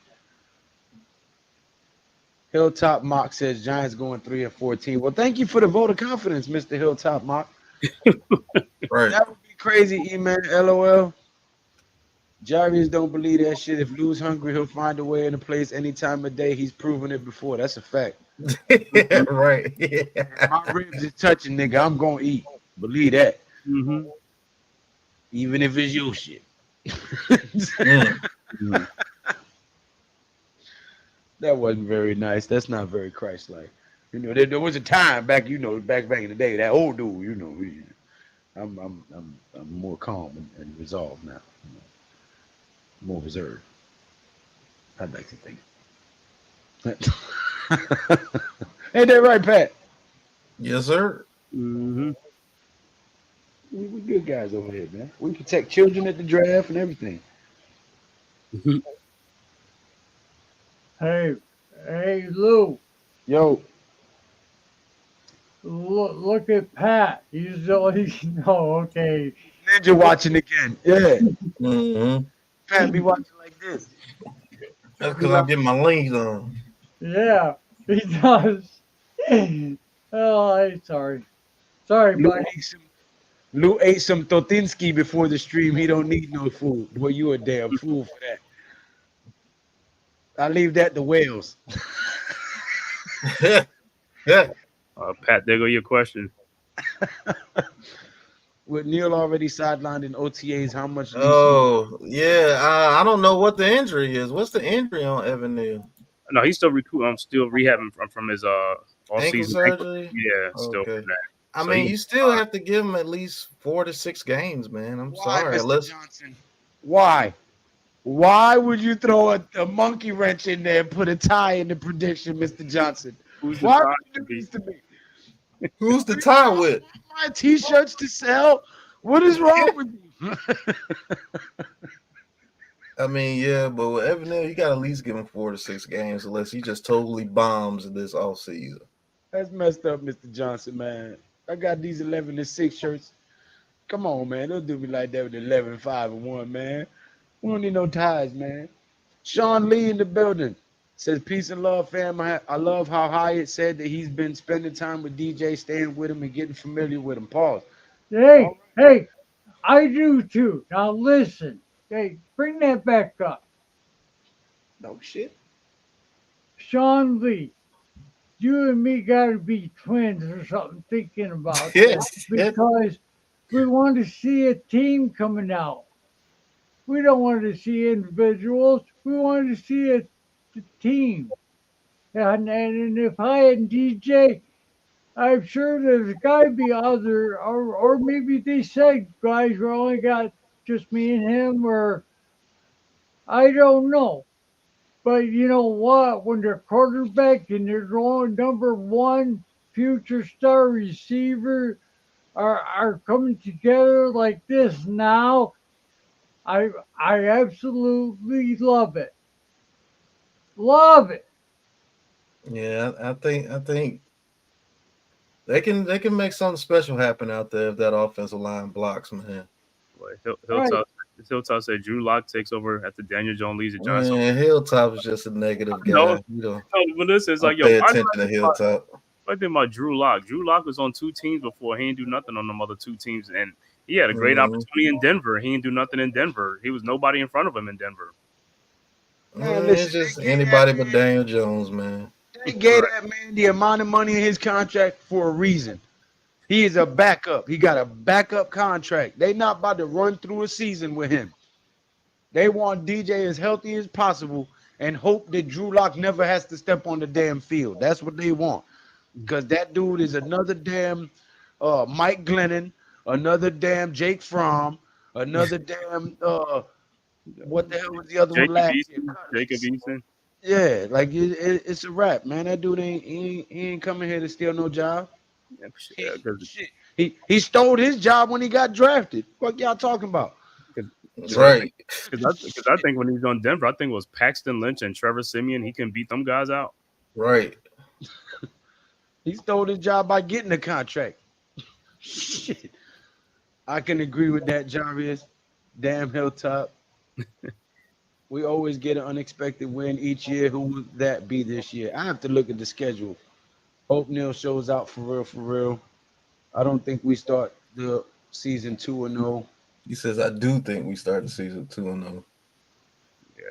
Hilltop Mock says Giants going 3-14. Well, thank you for the vote of confidence, Mr. Hilltop Mock. Right. That would be crazy, E-Man. LOL. Jarius don't believe that shit. If Lou's hungry, he'll find a way in a place any time of day. He's proven it before. That's a fact. Yeah, right. Yeah. My ribs is touching, nigga. I'm gonna eat. Believe that. Mm-hmm. Even if it's your shit. Mm-hmm. That wasn't very nice. That's not very Christ-like. There was a time back, back in the day. That old dude, I'm more calm and resolved now. More reserved. I'd like to think. Ain't that right, Pat? Yes, sir. Mm-hmm. We good guys over here, man. We protect children at the draft and everything. Hey, hey, Lou. Yo, Look at Pat. He's always no okay. Ninja watching again. Yeah, Mm-hmm. Pat be watching like this. That's Pat be because I'm like, getting my links on. Yeah, he does. Oh, I'm sorry. Sorry, Lou buddy. ate some, Lou ate some Totinsky before the stream. He don't need no food. Boy, you a damn fool for that. I leave that to Wales. Yeah. Pat, there go your question. With Neil already sidelined in OTAs, how much do you see? Oh, yeah. I don't know what the injury is. What's the injury on Evan Neal? No, he's still I'm still rehabbing from his off Ankle season ankle. surgery? Yeah, still Okay. from that. I So mean, he you still have to give him at least 4 to 6 games, man. I'm Why, sorry. Mr. Unless Johnson? Why? Why would you throw a monkey wrench in there and put a tie in the prediction, Mr. Johnson? who's the Why time would you to do be? this to me? who's the tie with? My t-shirts to sell? What is wrong with you? I mean, yeah, but with Evan Neal, you got to at least give him 4 to 6 games unless he just totally bombs in this offseason. That's messed up, Mr. Johnson, man. I got these 11-6 shirts. Come on, man. Don't do me like that with 11-5-1, man. We don't need no ties, man. Sean Lee in the building says, peace and love, fam. I love how Hyatt said that he's been spending time with DJ, staying with him and getting familiar with him. Pause. Hey, hey, I do too. Now listen. Hey, bring that back up. No shit. Sean Lee, you and me gotta be twins or something thinking about Yes. this because we want to see a team coming out. We don't want to see individuals. We want to see a team. And if I and DJ, I'm sure there's got to be other, or maybe they said, guys, we only got just me and him, or I don't know. But you know what? When the quarterback and their number one future star receiver are coming together like this now, I absolutely love it. Love it. Yeah, I think they can make something special happen out there if that offensive line blocks, man. Boy, Right. Hilltop said Drew Lock takes over after Daniel Jones leaves the Giants. Man, Hilltop is just a negative No, guy. You don't, no, but this is don't like, yo, pay attention to Hilltop. I think about Drew Lock. Drew Lock was on 2 teams before. He didn't do nothing on them other 2 teams, and he had a great opportunity in Denver. He didn't do nothing in Denver. He was nobody in front of him in Denver. Man, It's listen, just they gave anybody that but man, Daniel Jones, man. they gave that man the amount of money in his contract for a reason. He is a backup. He got a backup contract. They not about to run through a season with him. They want DJ as healthy as possible and hope that Drew Lock never has to step on the damn field. That's what they want. Because that dude is another damn Mike Glennon, another damn Jake Fromm, another damn what the hell was the other one Jacob last year? Eason. Jacob Eason. Yeah, like it's a wrap, man. That dude he ain't coming here to steal no job. Shit. He stole his job when he got drafted. What y'all talking about? That's right. Because I think when he was on Denver, I think it was Paxton Lynch and Trevor Simeon. He can beat them guys out. Right. He stole his job by getting the contract. Shit. I can agree with that, Jarvis. Damn Hilltop. We always get an unexpected win each year. Who would that be this year? I have to look at the schedule. Hope Neil shows out for real, for real. I don't think we start the season 2-0. He says, I do think we start the season 2-0. Yeah,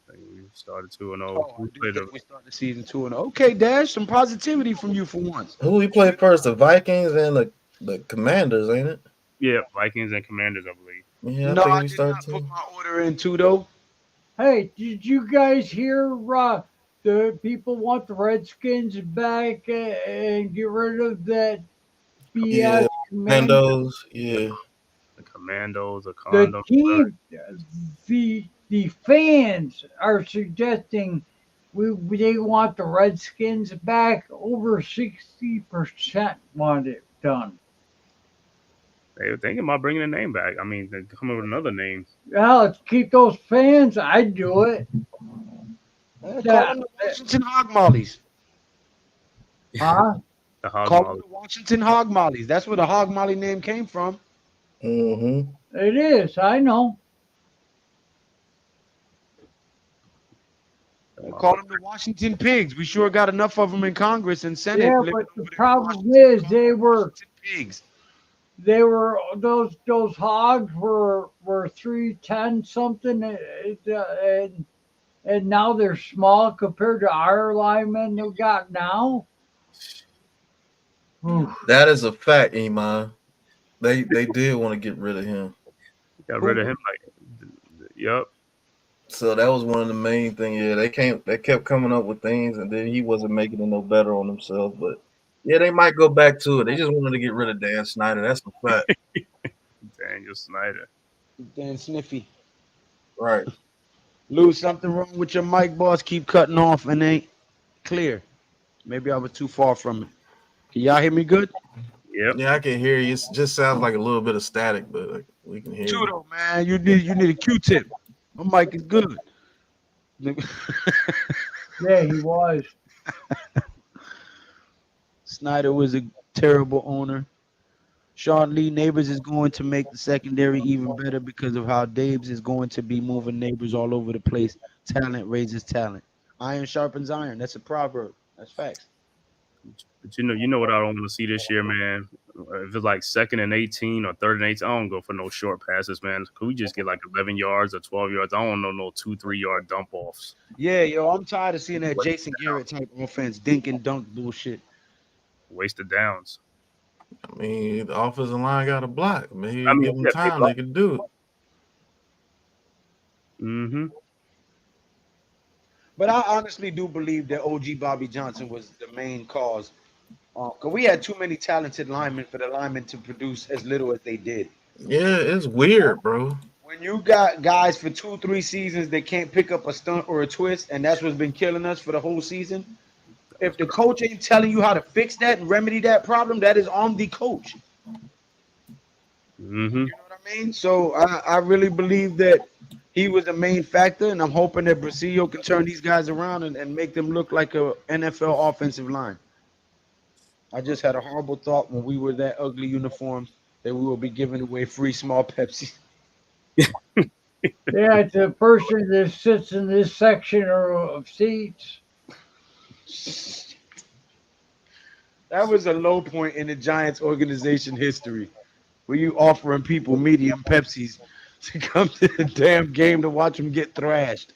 I think we started 2-0. Oh, I We do played think we start the season 2-0. Okay, Dash, some positivity from you for once. Who we play first? The Vikings and the Commanders, ain't it? Vikings and Commanders, I believe. Yeah, I No, think I we did start not put too. my order in too, though. Hey, did you guys hear the people want the Redskins back and get rid of that BS Yeah, command? Commandos. Yeah. The Commandos, the The Condos. team, the fans are suggesting they want the Redskins back. Over 60% want it done. They were thinking about bringing the name back. I mean, they're coming with another name. Yeah, let's keep those fans. I'd do it. Call that, them the Washington Hog Mollies. huh? The hog Call them molly. the Washington Hog Mollies. That's where the Hog Molly name came from. Mm-hmm. It is. I know. Call them the Washington Pigs. We sure got enough of them in Congress and Senate Yeah, living but the over there in problem Washington. is Call them the Washington Pigs. they were those hogs were 310 something, and now they're small compared to our linemen we got now. Oof. That is a fact, Iman. They did want to get rid of him. Got rid of him. Like, yep. So that was one of the main things. Yeah, they kept coming up with things, and then he wasn't making it no better on himself. But yeah, they might go back to it. They just wanted to get rid of Dan Snyder. That's a fact. Daniel Snyder. Dan Sniffy. Right. Lou, something wrong with your mic, boss? Keep cutting off and ain't clear. Maybe I was too far from it. Can y'all hear me good? Yep. Yeah, I can hear you. It just sounds like a little bit of static, but like, we can hear you. Judo, man, you need a Q-tip. My mic is good. Yeah, he was. Snyder was a terrible owner. Sean Lee Neighbors is going to make the secondary even better because of how Daves is going to be moving Neighbors all over the place. Talent raises talent. Iron sharpens iron. That's a proverb. That's facts. But you know what I don't want to see this year, man. If it's like 2nd and 18 or 3rd and 18, I don't go for no short passes, man. Could we just get like 11 yards or 12 yards? I don't know no 2-3 yard dump offs. Yeah, yo, I'm tired of seeing that Jason Garrett type offense, dink and dunk bullshit. Wasted downs. I mean, the offensive line got a block. Maybe I mean, give them yeah, time, they could do it. Mm-hmm. But I honestly do believe that OG Bobby Johnson was the main cause. Because we had too many talented linemen for the linemen to produce as little as they did. Yeah, it's weird, bro. When you got guys for 2-3 seasons that can't pick up a stunt or a twist, and that's what's been killing us for the whole season. If the coach ain't telling you how to fix that and remedy that problem, that is on the coach. Mm-hmm. You know what I mean? So I really believe that he was the main factor, and I'm hoping that Brasilio can turn these guys around and make them look like a NFL offensive line. I just had a horrible thought when we were that ugly uniform that we will be giving away free small Pepsi. Yeah, it's the person that sits in this section of seats. That was a low point in the Giants organization history. Were you offering people medium Pepsis to come to the damn game to watch them get thrashed?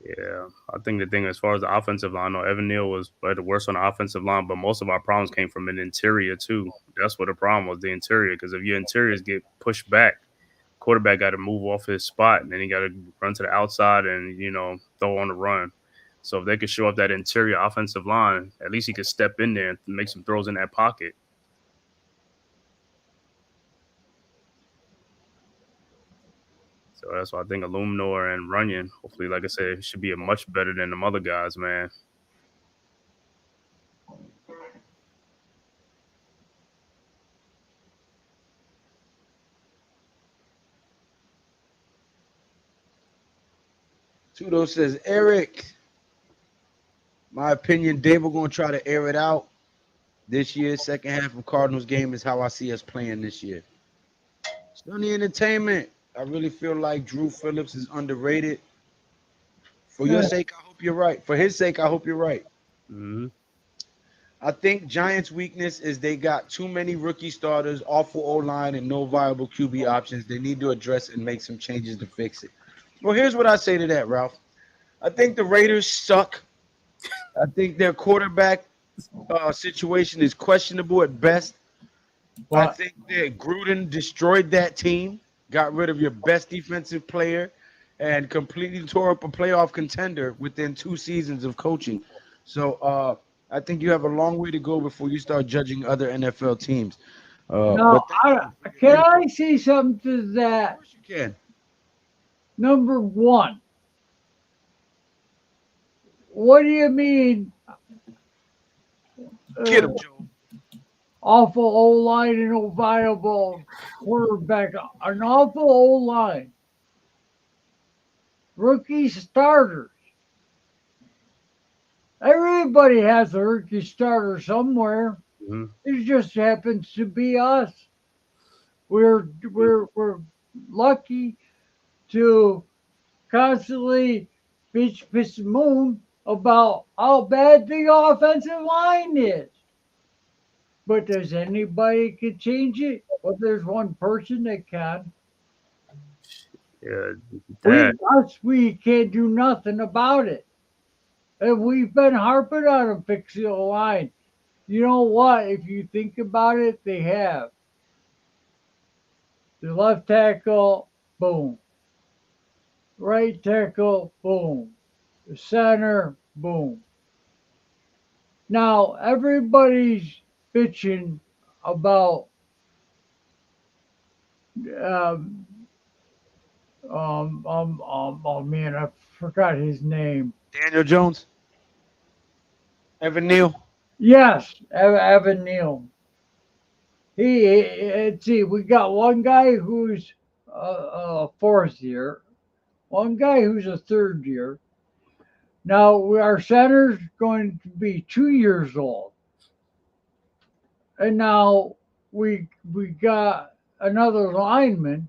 Yeah, I think the thing as far as the offensive line, I know Evan Neal was the worst on the offensive line, but most of our problems came from an interior too. That's what the problem was, the interior. Because if your interiors get pushed back, quarterback got to move off his spot, and then he got to run to the outside and throw on the run. So if they could show up that interior offensive line, at least he could step in there and make some throws in that pocket. So that's why I think Illuminor and Runyon, hopefully, like I said, should be much better than them other guys, man. Tudo says, Eric, my opinion, Dave, we're going to try to air it out this year. Second half of Cardinals game is how I see us playing this year. Sunny Entertainment. I really feel like Drew Phillips is underrated. For your sake, I hope you're right. For his sake, I hope you're right. Mm-hmm. I think Giants' weakness is they got too many rookie starters, awful O-line, and no viable QB options. They need to address and make some changes to fix it. Well, here's what I say to that, Ralph. I think the Raiders suck. I think their quarterback situation is questionable at best. I think that Gruden destroyed that team, got rid of your best defensive player, and completely tore up a playoff contender within 2 seasons of coaching. So I think you have a long way to go before you start judging other NFL teams. Now, can I say something to that? Of course you can. Number one, what do you mean? Get him, Joe. Awful O-line and no viable quarterback. An awful O-line rookie starters. Everybody has a rookie starter somewhere. Mhm. It just happens to be us. We're lucky to constantly bitch and moon about how bad the offensive line is. But does anybody can change it? Well, there's one person that can. Yeah, We that. us we can't do nothing about it. And we've been harping on them fixing the line. You know what? If you think about it, they have. The left tackle, boom. Right tackle, boom. The center, boom. Now everybody's bitching about um, oh man, I forgot his name. Daniel Jones, Evan Neal. Yes, Evan Neal. Let's see, we got one guy who's a fourth year, one guy who's a third year. Now our center's going to be 2 years old, and now we got another lineman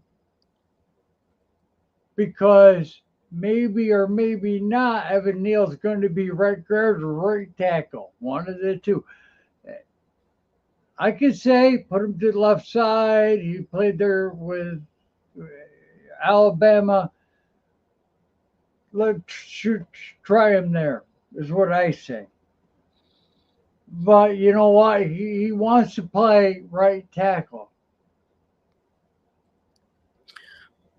because maybe or maybe not Evan Neal's going to be right guard or right tackle, one of the two. I could say put him to the left side. He played there with Alabama. Let's shoot, try him there, is what I say. But you know what? He wants to play right tackle.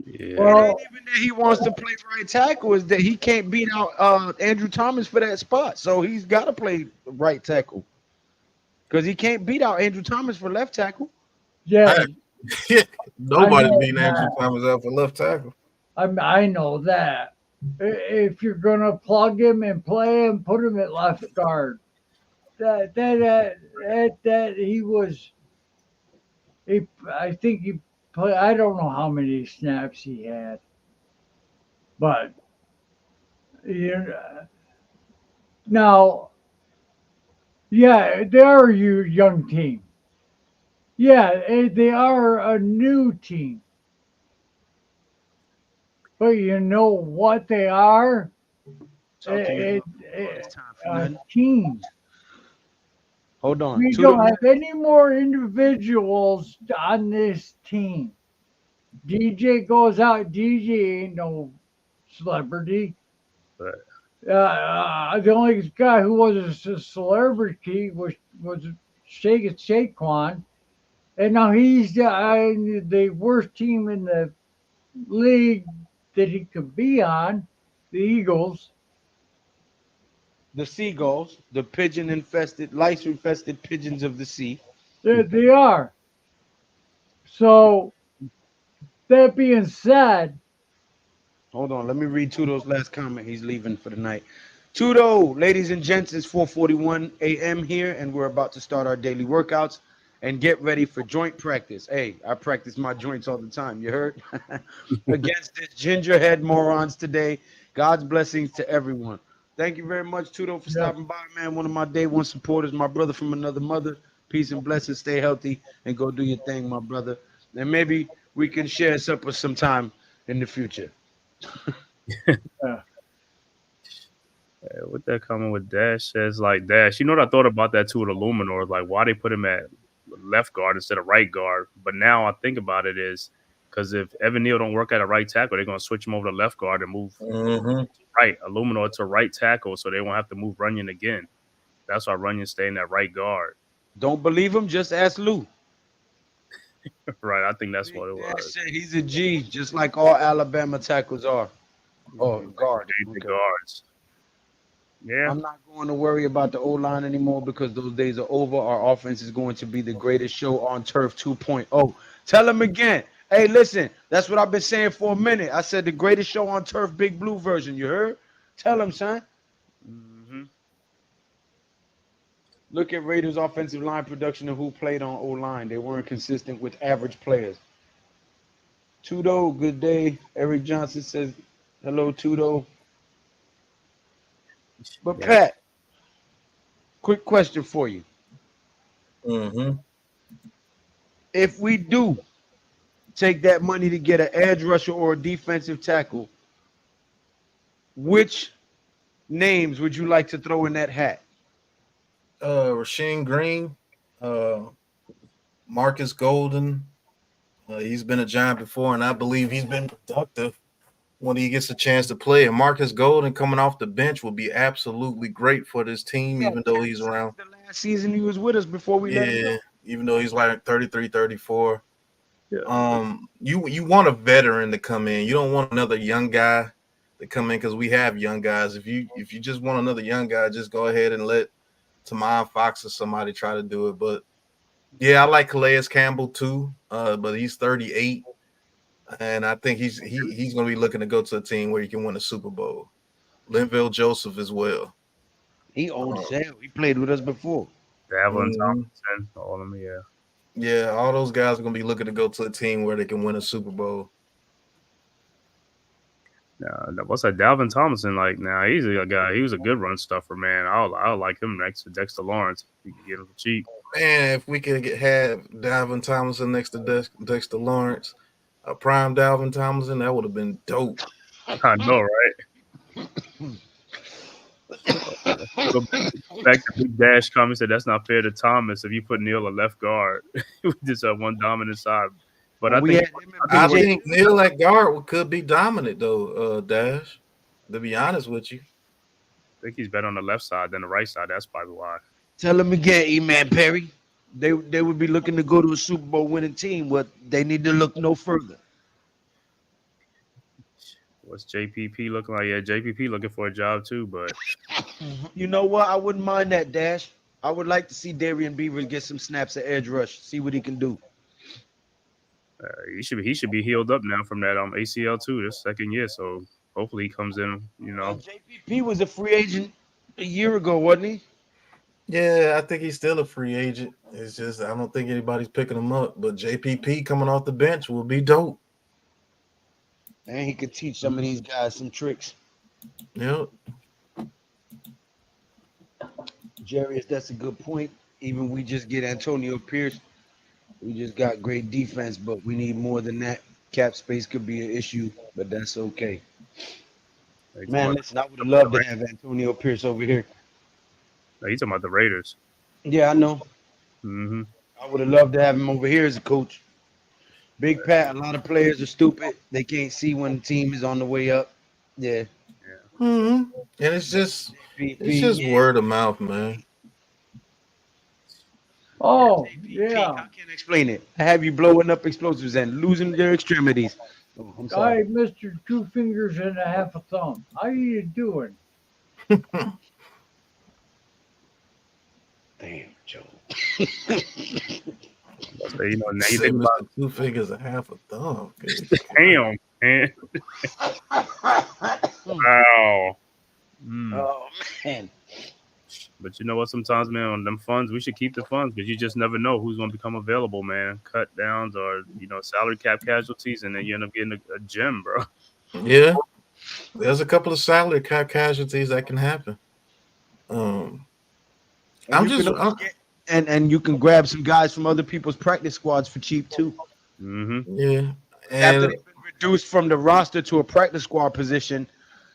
Yeah, It Well, ain't even that he wants to play right tackle; is that he can't beat out Andrew Thomas for that spot, so he's got to play right tackle because he can't beat out Andrew Thomas for left tackle. yeah, I Nobody's know beating Andrew that. Thomas out for left tackle. I know that. If you're gonna plug him and play him, put him at left guard. That he was. I think he played. I don't know how many snaps he had, but you know, now, yeah, they are a young team. Yeah, they are a new team. But you know what they are? Talk to me. A It's time for a nothing. team. Hold on. We don't have any more individuals on this team. DJ goes out. DJ ain't no celebrity. but The only guy who was a celebrity was Saquon, and now he's the worst team in the league that he could be on, the Eagles. The seagulls, the pigeon infested, lice infested pigeons of the sea. They are. So that being said, Hold on, let me read Tudo's last comment. He's leaving for the night. Tudo, ladies and gents, it's 4:41 a.m. here, and we're about to start our daily workouts and get ready for joint practice. Hey, I practice my joints all the time. You heard? Against this gingerhead morons today. God's blessings to everyone. Thank you very much, Tudo, for yes, stopping by, man. One of my day one supporters, my brother from another mother. Peace and blessings. Stay healthy and go do your thing, my brother. And maybe we can share supper sometime in the future. uh, what that coming with Dash says like Dash. You know what I thought about that too with Illuminor, like why they put him at left guard instead of right guard. But now I think about it is because if Evan Neal don't work at a right tackle, they're gonna switch him over to left guard and move Mm-hmm. right Illuminor to right tackle, so they won't have to move Runyon again. That's why Runyon stay in that right guard. Don't believe him? Just ask Lou. Right, I think that's Big what it Dash was. said he's a G, just like all Alabama tackles are. Oh, guard. The Okay. guards. Yeah, I'm not going to worry about the O line anymore because those days are over. Our offense is going to be the greatest show on turf 2.0. Tell him again. Hey, listen, that's what I've been saying for a minute. I said the greatest show on turf, Big Blue version. You heard? Tell him, son. hmm Look at Raiders' offensive line production and who played on O line. They weren't consistent with average players. Tudo, good day. Eric Johnson says Hello, Tudo. But Yeah. Pat, quick question for you. Mm-hmm. If we do take that money to get an edge rusher or a defensive tackle, which names would you like to throw in that hat? Rasheem Green, uh, Marcus Golden. He's been a Giant before, and I believe he's been productive when he gets a chance to play. And Marcus Golden coming off the bench will be absolutely great for this team, Yeah, even though Terry he's said around. the last season he was with us before we let him go. Yeah, even though he's like 33, 34. Yeah. You want a veteran to come in. You don't want another young guy to come in because we have young guys. If you just want another young guy, just go ahead and let Tamon Fox or somebody try to do it. But yeah, I like Calais Campbell too. But he's 38, and I think he's going to be looking to go to a team where he can win a Super Bowl. Linville Joseph as well. He old Uh, as hell. He played with us before. Davin mhm. Tomlinson, all of them. Yeah. Yeah, all those guys are going to be looking to go to a team where they can win a Super Bowl. What's that? Dalvin Tomlinson, like now he's a guy. He was a good run stuffer, man. I'll like him next to Dexter Lawrence. You can get him cheap. Man, if we could have Dalvin Tomlinson next to Dexter Lawrence, a prime Dalvin Tomlinson, that would have been dope. I know, right? Go back to Big Dash comment said that's not fair to Thomas if you put Neil a left guard with just one dominant side. But When I we think had him and I Big J, think Neil at guard could be dominant though, Dash. To be honest with you, he's better on the left side than the right side. That's probably why. tell him again, E-Man Perry. They would be looking to go to a Super Bowl winning team, but they need to look no further. What's JPP looking like? Yeah, JPP looking for a job too, but You know what? I wouldn't mind that, Dash. I would like to see Darian Beavers get some snaps at edge rush, see what he can do. he should be healed up now from that ACL too. This second year, so hopefully he comes in. And JPP was a free agent a year ago, wasn't he? yeah, I think he's still a free agent. It's just I don't think anybody's picking him up. But JPP coming off the bench will be dope. And he could teach some of these guys some tricks. Yep. Jarius, that's a good point. Even we just get Antonio Pierce. We just got great defense, but we need more than that. Cap space could be an issue, but that's okay. Man, listen, I would have loved to have Antonio Pierce over here. He's talking about the Raiders. Yeah, I know. Mm-hmm. I would have loved to have him over here as a coach. Big Pat, a lot of players are stupid. They can't see when the team is on the way up. Yeah. Mm-hmm. And it's just yeah. word of mouth, man. Oh, JPP, yeah. I can't explain it. I have you blowing up explosives and losing their extremities. Oh, I'm sorry. Hi, Mr. Two Fingers and a Half a Thumb. How you doing? Damn, Joe. So, now you Say think Mr. about Two Fingers and half a thumb. damn, man. Wow. Oh, man. But you know what? Sometimes, man, on them funds, we should keep the funds because you just never know who's going to become available, man. Cut downs or salary cap casualties, and then you end up getting a gem, bro. Yeah. There's a couple of salary cap casualties that can happen. And I'm you just can always and you can grab some guys from other people's practice squads for cheap too. Mm-hmm. yeah. After And they've been reduced from the roster to a practice squad position,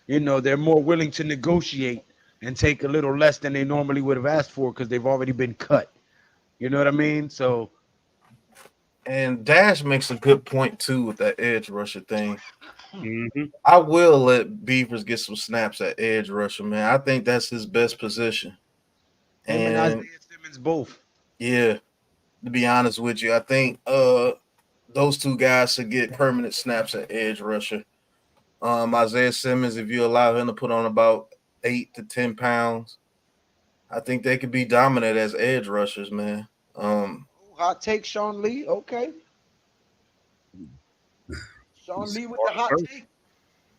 they're more willing to negotiate and take a little less than they normally would have asked for because they've already been cut. You know what I mean? So and Dash makes a good point too with that edge rusher thing. Mm-hmm. I will let Beavers get some snaps at edge rusher, man. I think that's his best position. him and And Isaiah Simmons both. yeah, to be honest with you, I think those two guys should get permanent snaps at edge rusher. Isaiah Simmons, if you allow him to put on about 8 to 10 pounds, I think they could be dominant as edge rushers, man. Hot take, Sean Lee. Okay. Sean Lee with the hot take.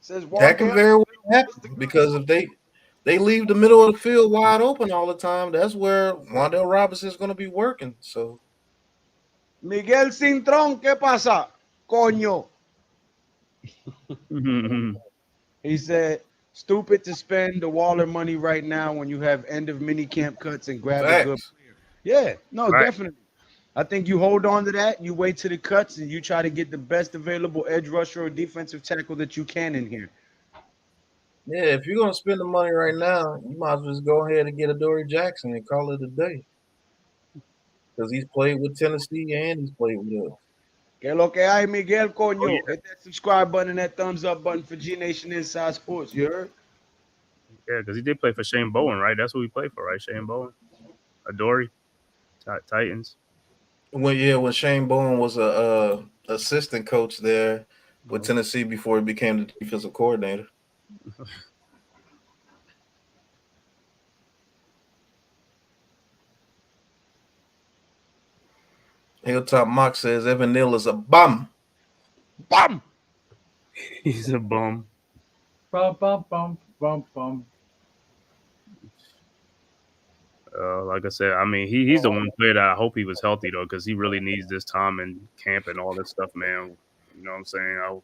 Says That can Wardell. very well happen because if they leave the middle of the field wide open all the time, that's where Wandale Robinson is going to be working. So Miguel Cintrón, ¿qué pasa? Coño. He said, "Stupid to spend the Waller money right now when you have end of mini camp cuts and grab a good Facts. player." Yeah, no, Right. definitely. I think you hold on to that. You wait to the cuts and you try to get the best available edge rusher or defensive tackle that you can in here. Yeah, if you're gonna spend the money right now, you might as well just go ahead and get a Dory Jackson and call it a day. Because he's played with Tennessee and he's played with us. Que lo que hay, Miguel Oh Coño? yeah, Hit that subscribe button and that thumbs up button for G Nation Inside Sports. You heard? yeah, because he did play for Shane Bowen, right? That's who he played for, right? Shane Bowen, Adoree, Titans. When Shane Bowen was a assistant coach there with Tennessee before he became the defensive coordinator. Hilltop Mock says Evan Neal is a bum. Bam! He's a bum. Bum, bum, bum, bum, bum. Like I said, I mean, he's the one player that I hope he was healthy though, because he really needs this time in camp and all this stuff, man. You know what I'm saying?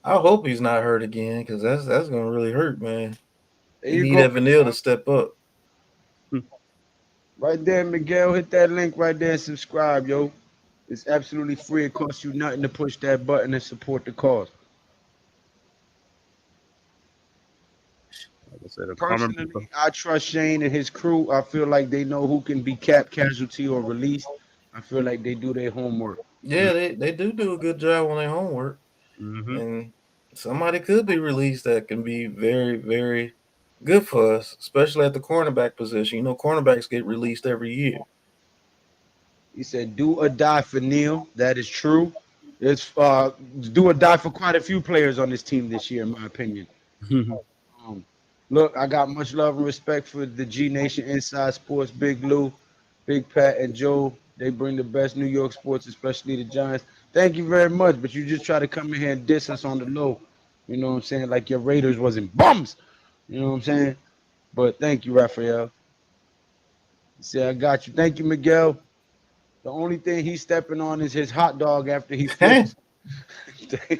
I hope he's not hurt again because that's gonna really hurt, man. There You you need go. Evan Neal to step up. Right there, Miguel. Hit that link right there and subscribe, yo. It's absolutely free. It costs you nothing to push that button and support the cause. Like I said, a common Personally, I trust Shane and his crew. I feel like they know who can be cap casualty or released. I feel like they do their homework. Yeah, they do a good job on their homework, Mm-hmm. and somebody could be released that can be very, very good for us, especially at the cornerback position. You know, cornerbacks get released every year. He said, "Do or die for Neil." That is true. It's do or die for quite a few players on this team this year, in my opinion. Um, Look, I got much love and respect for the G Nation Inside Sports, Big Lou, Big Pat, and Joe. They bring the best New York sports, especially the Giants. Thank you very much. But you just try to come in here and diss us on the low. You know what I'm saying? Like your Raiders wasn't bums. You know what I'm saying? But thank you, Raphael. He said, I got you. Thank you, Miguel. The only thing he's stepping on is his hot dog after he flips. Damn.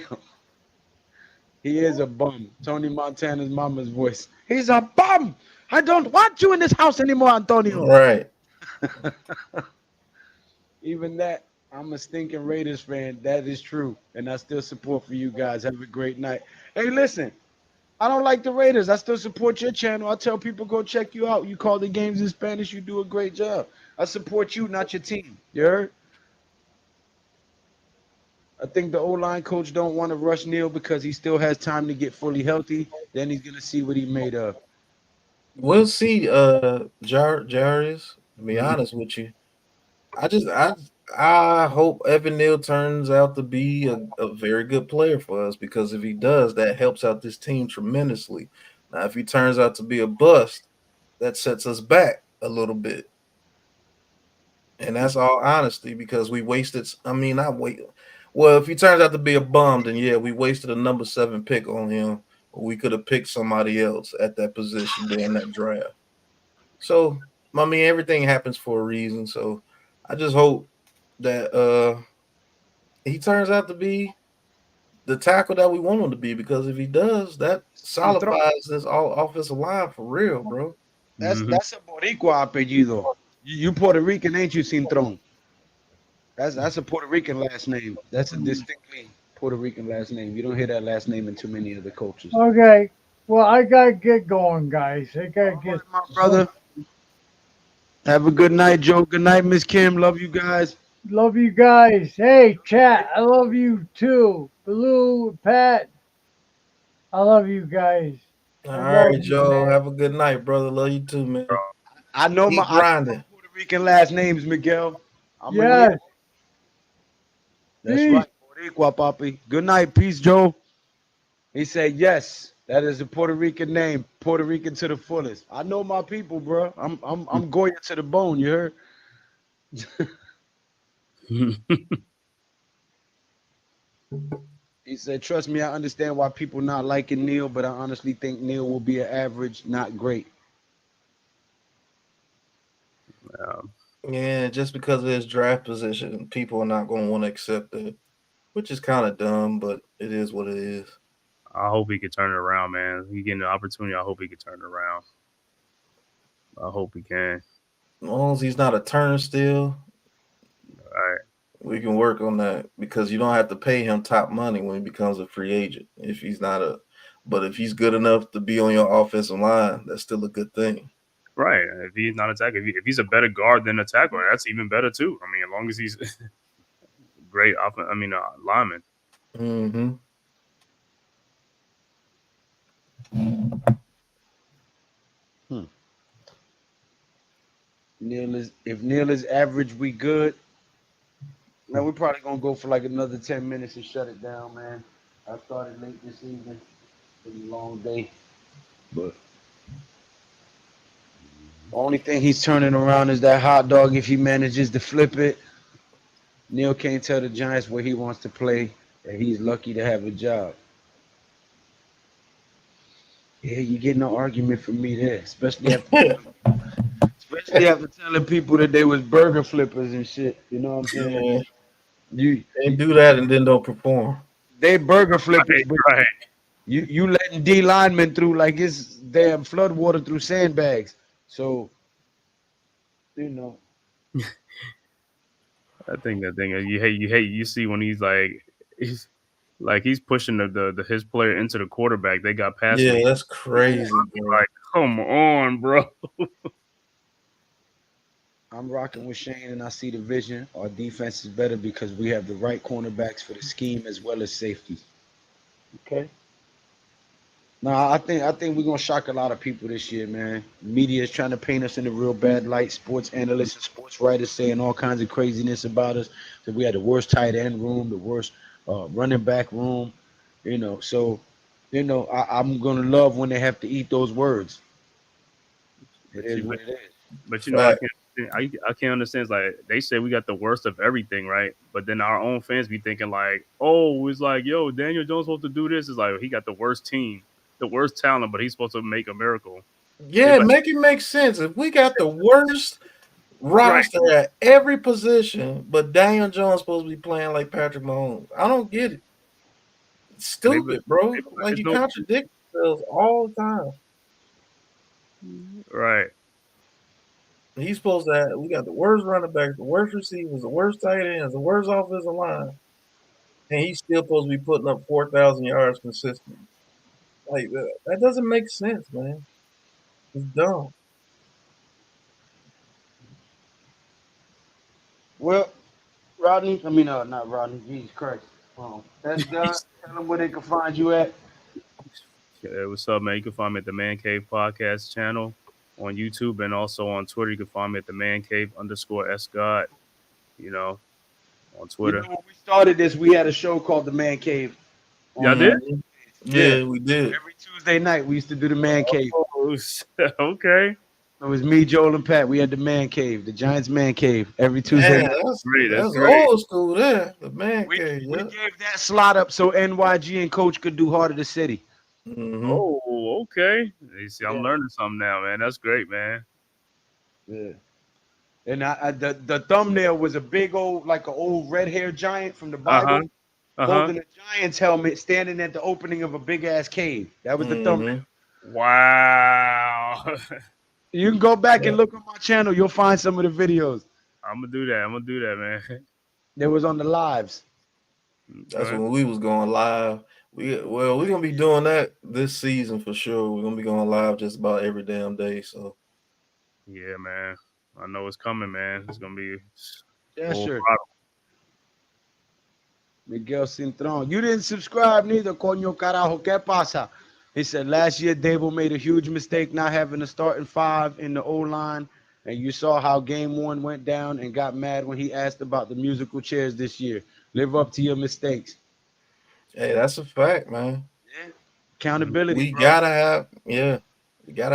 He is a bum. Tony Montana's mama's voice. He's a bum. I don't want you in this house anymore, Antonio. Right. Even that, I'm a stinking Raiders fan. That is true. And I still support for you guys. Have a great night. Hey, listen, I don't like the Raiders. I still support your channel. I tell people go check you out. You call the games in Spanish. You do a great job. I support you, not your team. You heard? I think the O-line coach don't want to rush Neil because he still has time to get fully healthy. Then he's gonna see what he made of. We'll see, Jarius. To be honest with you, I just I hope Evan Neal turns out to be a very good player for us because if he does, that helps out this team tremendously. Now, if he turns out to be a bust, that sets us back a little bit. And that's all honesty because we wasted. I mean, not wait. Well, if he turns out to be a bum, then yeah, we wasted a number 7 pick on him. We could have picked somebody else at that position during that draft. So, I mean, everything happens for a reason. So, I just hope that he turns out to be the tackle that we want him to be because if he does, that solidifies this all offensive line for real, bro. Mm-hmm. That's a Boricua apellido. You Puerto Rican, ain't you, Cintron? That's a Puerto Rican last name. That's a distinctly Puerto Rican last name. You don't hear that last name in too many other cultures. Okay. Well, I gotta get going, guys. I gotta All get. right, my brother. Have a good night, Joe. Good night, Miss Kim. Love you guys. Love you guys. Hey, chat. I love you too. Blue, Pat. I love you guys. All I love right, you, Joe. man. Have a good night, brother. Love you too, man. I know Keep my grinding. Puerto Rican last names, Miguel. I'm a Neo. Yes. That's Peace. right. Boricua, papi. Good night. Peace, Joe. He said, yes, that is a Puerto Rican name. Puerto Rican to the fullest. I know my people, bro. I'm Goya to the bone, you heard? He said, trust me, I understand why people not liking Neil, but I honestly think Neil will be an average, not great. Yeah, just because of his draft position, people are not going to want to accept it, which is kind of dumb, but it is what it is. I hope he could turn it around, man. He getting the opportunity. I hope he could turn it around. I hope he can. As long as he's not a turnstile, All right. we can work on that because you don't have to pay him top money when he becomes a free agent. If he's not a, but if he's good enough to be on your offensive line, that's still a good thing. Right. If he's not attacking, if he's a better guard than a tackler, that's even better too. I mean, as long as he's great lineman. Mm-hmm. If Neil is average, we good. Now we're probably gonna go for like another 10 minutes and shut it down, man. I started late this evening. It's been a long day, but the only thing he's turning around is that hot dog. If he manages to flip it, Neil can't tell the Giants where he wants to play, and he's lucky to have a job. Yeah, you get no argument from me there, especially after telling people that they was burger flippers and shit. You know what I'm saying? Yeah, You, they do that and then don't perform. they burger flippers, but Right. you letting D linemen through like it's damn flood water through sandbags. So, you know, I think that thing you see when he's pushing the his player into the quarterback. They got past Yeah, him. that's crazy, bro. Like, come on, bro. I'm rocking with Shane and I see the vision. Our defense is better because we have the right cornerbacks for the scheme as well as safeties. Okay. Nah, I think we're gonna shock a lot of people this year, man. Media is trying to paint us in a real bad light. Sports analysts and sports writers saying all kinds of craziness about us. That we had the worst tight end room, the worst running back room. So I'm gonna love when they have to eat those words. It is what it is. But Fact. I can't understand. It's like they say we got the worst of everything, right? But then our own fans be thinking like, oh, it's like, yo, Daniel Jones supposed to do this. It's like he got the worst team, the worst talent, but he's supposed to make a miracle. Yeah, It's like, make it make sense. If we got the worst right, roster at every position, but Daniel Jones supposed to be playing like Patrick Mahomes, I don't get it. It's stupid, bro. Like it's you no, contradict yourselves all the time. right. He's supposed to have, we got the worst running backs, the worst receivers, the worst tight ends, the worst offensive line, and he's still supposed to be putting up 4,000 yards consistently. Like that doesn't make sense, man. It's dumb. Well, Rodney, I mean, not Rodney. Jesus Christ. That's done. Tell them where they can find you at. Yeah, what's up, man? You can find me at the Man Cave Podcast channel on YouTube and also on Twitter. You can find me at the Man Cave _ God. You know, on Twitter. When we started this, we had a show called The Man Cave. Y'all did? Yeah, we did. Every Tuesday night, we used to do The Man Cave. Oh, okay. It was me, Joel, and Pat. We had The Man Cave, the Giants Man Cave, every Tuesday Man, night. that's great. old school there. The man We cave. Yeah. gave that slot up so NYG and Coach could do Heart of the City. Mm-hmm. Oh, okay. You see, I'm Yeah. learning something now, man. That's great, man. Yeah. And the thumbnail was a big old, like an old red-haired giant from the Bible holding a Giants helmet standing at the opening of a big-ass cave. That was the thumbnail. Wow. You can go back and look on my channel. You'll find some of the videos. I'm gonna do that, man. That was on the lives. That's when we was going live. We're gonna be doing that this season for sure. We're gonna be going live just about every damn day. So Yeah, man. I know it's coming, man. It's gonna be Yeah, full sure. throttle. Miguel Cintron. You didn't subscribe neither, coño carajo. ¿Qué pasa? He said last year Dable made a huge mistake not having a starting five in the O-line, and you saw how game one went down and got mad when he asked about the musical chairs this year. Live up to your mistakes. hey, that's a fact, man. Accountability, We bro. gotta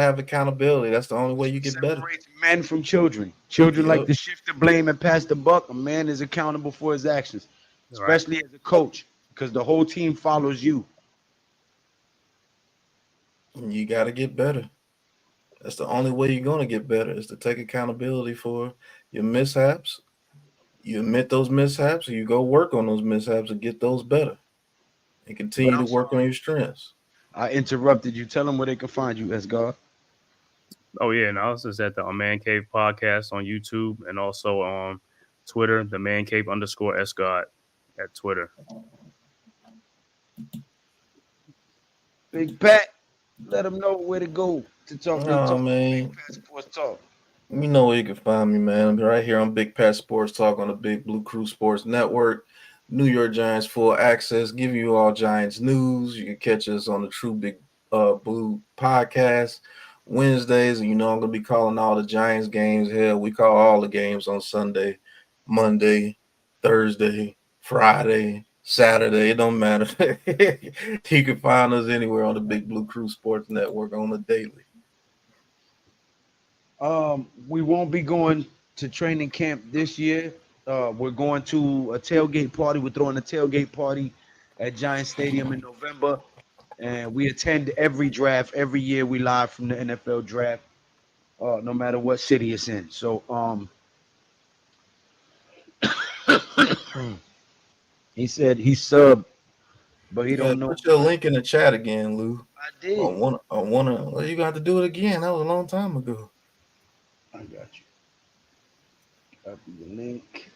have accountability. That's the only way you get better. Separates men from children. Children like to shift the blame and pass the buck. A man is accountable for his actions, especially as a coach, because the whole team follows you. You gotta get better. That's the only way you're gonna get better is to take accountability for your mishaps. You admit those mishaps, and you go work on those mishaps and get those better, and continue to work on your strengths. I interrupted you. Tell them where they can find you, Esgar. Oh yeah, and I was just at the Man Cave podcast on YouTube and also on Twitter, the Man Cave _Escott at Twitter. Big Pat, let them know where to go to talk. Oh man, Big Pat Sports Talk. you know where you can find me, man. I'm right here on Big Pat Sports Talk on the Big Blue Crew Sports Network. New York Giants full access, give you all Giants news. You can catch us on the True Big Blue podcast Wednesdays, and you know I'm gonna be calling all the Giants games. Hell, we call all the games on Sunday, Monday, Thursday, Friday, Saturday. It don't matter. You can find us anywhere on the Big Blue Crew Sports Network on the daily. We won't be going to training camp this year. We're going to a tailgate party. We're throwing a tailgate party at Giant Stadium in November. And we attend every draft. Every year we live from the NFL draft, no matter what city it's in. So he said he subbed, but he don't know. Put your link in the chat again, Lou. I did. I wanna. Well, you got to do it again. That was a long time ago. I got you. Copy the link.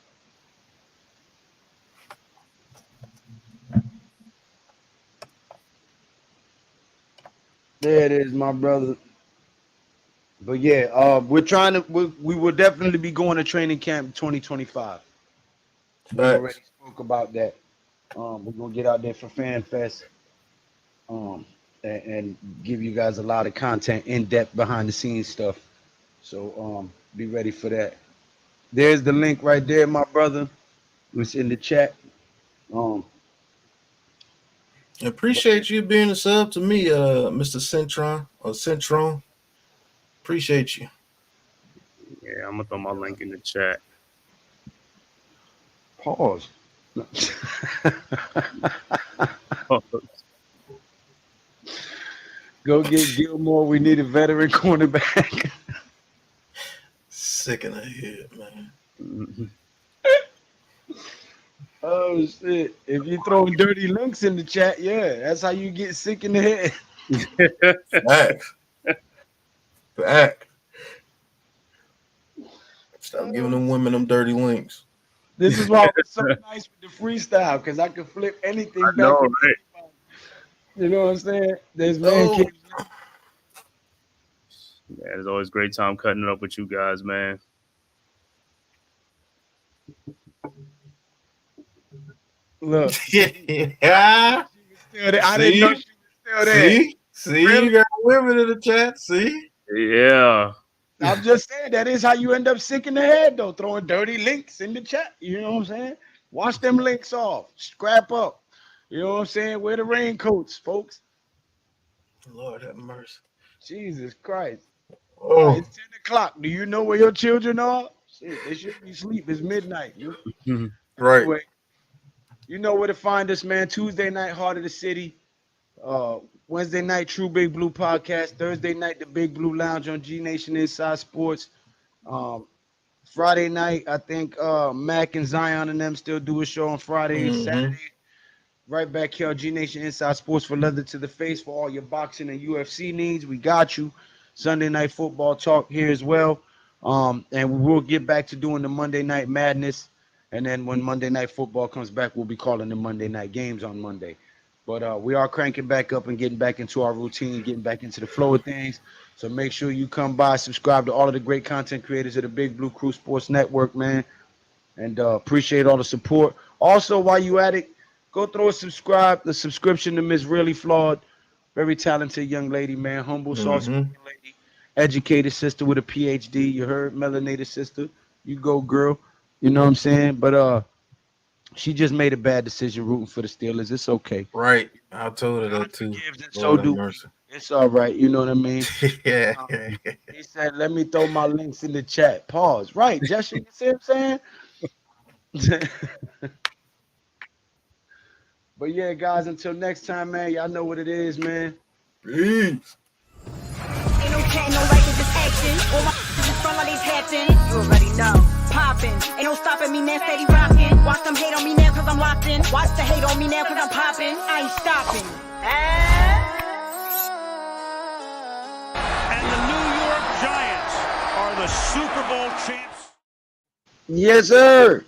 There it is, my brother. But yeah, we're trying to. We will definitely be going to training camp 2025. We already spoke about that. We're gonna get out there for Fan Fest, and give you guys a lot of content, in depth, behind the scenes stuff. So be ready for that. There's the link right there, my brother. It's in the chat. Appreciate you being a sub to me, Mr. Centron. Appreciate you. Yeah, I'm gonna throw my link in the chat. Pause. Go get Gilmore. We need a veteran cornerback. Sick in the head, man. Oh shit! If you throwing dirty links in the chat, yeah, that's how you get sick in the head. Fact. Stop giving them women them dirty links. This is why it's so nice with the freestyle, because I can flip anything back. Know, right? You know what I'm saying? There's man kids. Yeah, it's always a great time cutting it up with you guys, man. Look, Yeah. I didn't know she was still there. See, you got women in the chat. See, Yeah. I'm just saying that is how you end up sick in the head, though, throwing dirty links in the chat. You know what I'm saying? Wash them links off, scrap up. You know what I'm saying? Wear the raincoats, folks. Lord have mercy. Jesus Christ. Oh, It's 10 o'clock. Do you know where your children are? Shit, they should be asleep. It's midnight. right. Anyway, you know where to find us, man. Tuesday night, Heart of the City. Wednesday night, True Big Blue Podcast. Thursday night, the Big Blue Lounge on GNATION Inside Sports. Friday night, I think Mac and Zion and them still do a show on Friday. Mhm. Saturday, right back here on GNATION Inside Sports for Leather to the Face for all your boxing and UFC needs. We got you. Sunday night football talk here as well. And we will get back to doing the Monday Night Madness. And then when Monday Night Football comes back, we'll be calling the Monday Night Games on Monday. But we are cranking back up and getting back into our routine, getting back into the flow of things. So make sure you come by, subscribe to all of the great content creators of the Big Blue Crew Sports Network, man. And appreciate all the support. Also, while you at it, go throw a subscription to Miss Really Flawed. Very talented young lady, man. Humble, soft-spoken lady. Educated sister with a PhD. You heard? Melanated sister. You go, girl. You know what I'm saying? But she just made a bad decision rooting for the Steelers. It's okay. Right. I told her that too. So do we. It's all right. You know what I mean? Yeah. He said, let me throw my links in the chat. Pause. Right, Jesse, you see what I'm saying? But yeah, guys, until next time, man, y'all know what it is, man. Peace. Ain't no chat, no like, it's just action. All my just front like these hatching. You already know. Poppin'. Ain't no stopping me now, steady rockin'. Watch them hate on me now, cause I'm locked in. Watch the hate on me now, cause I'm poppin'. I ain't stopping. the Super Bowl champs. Yes, sir.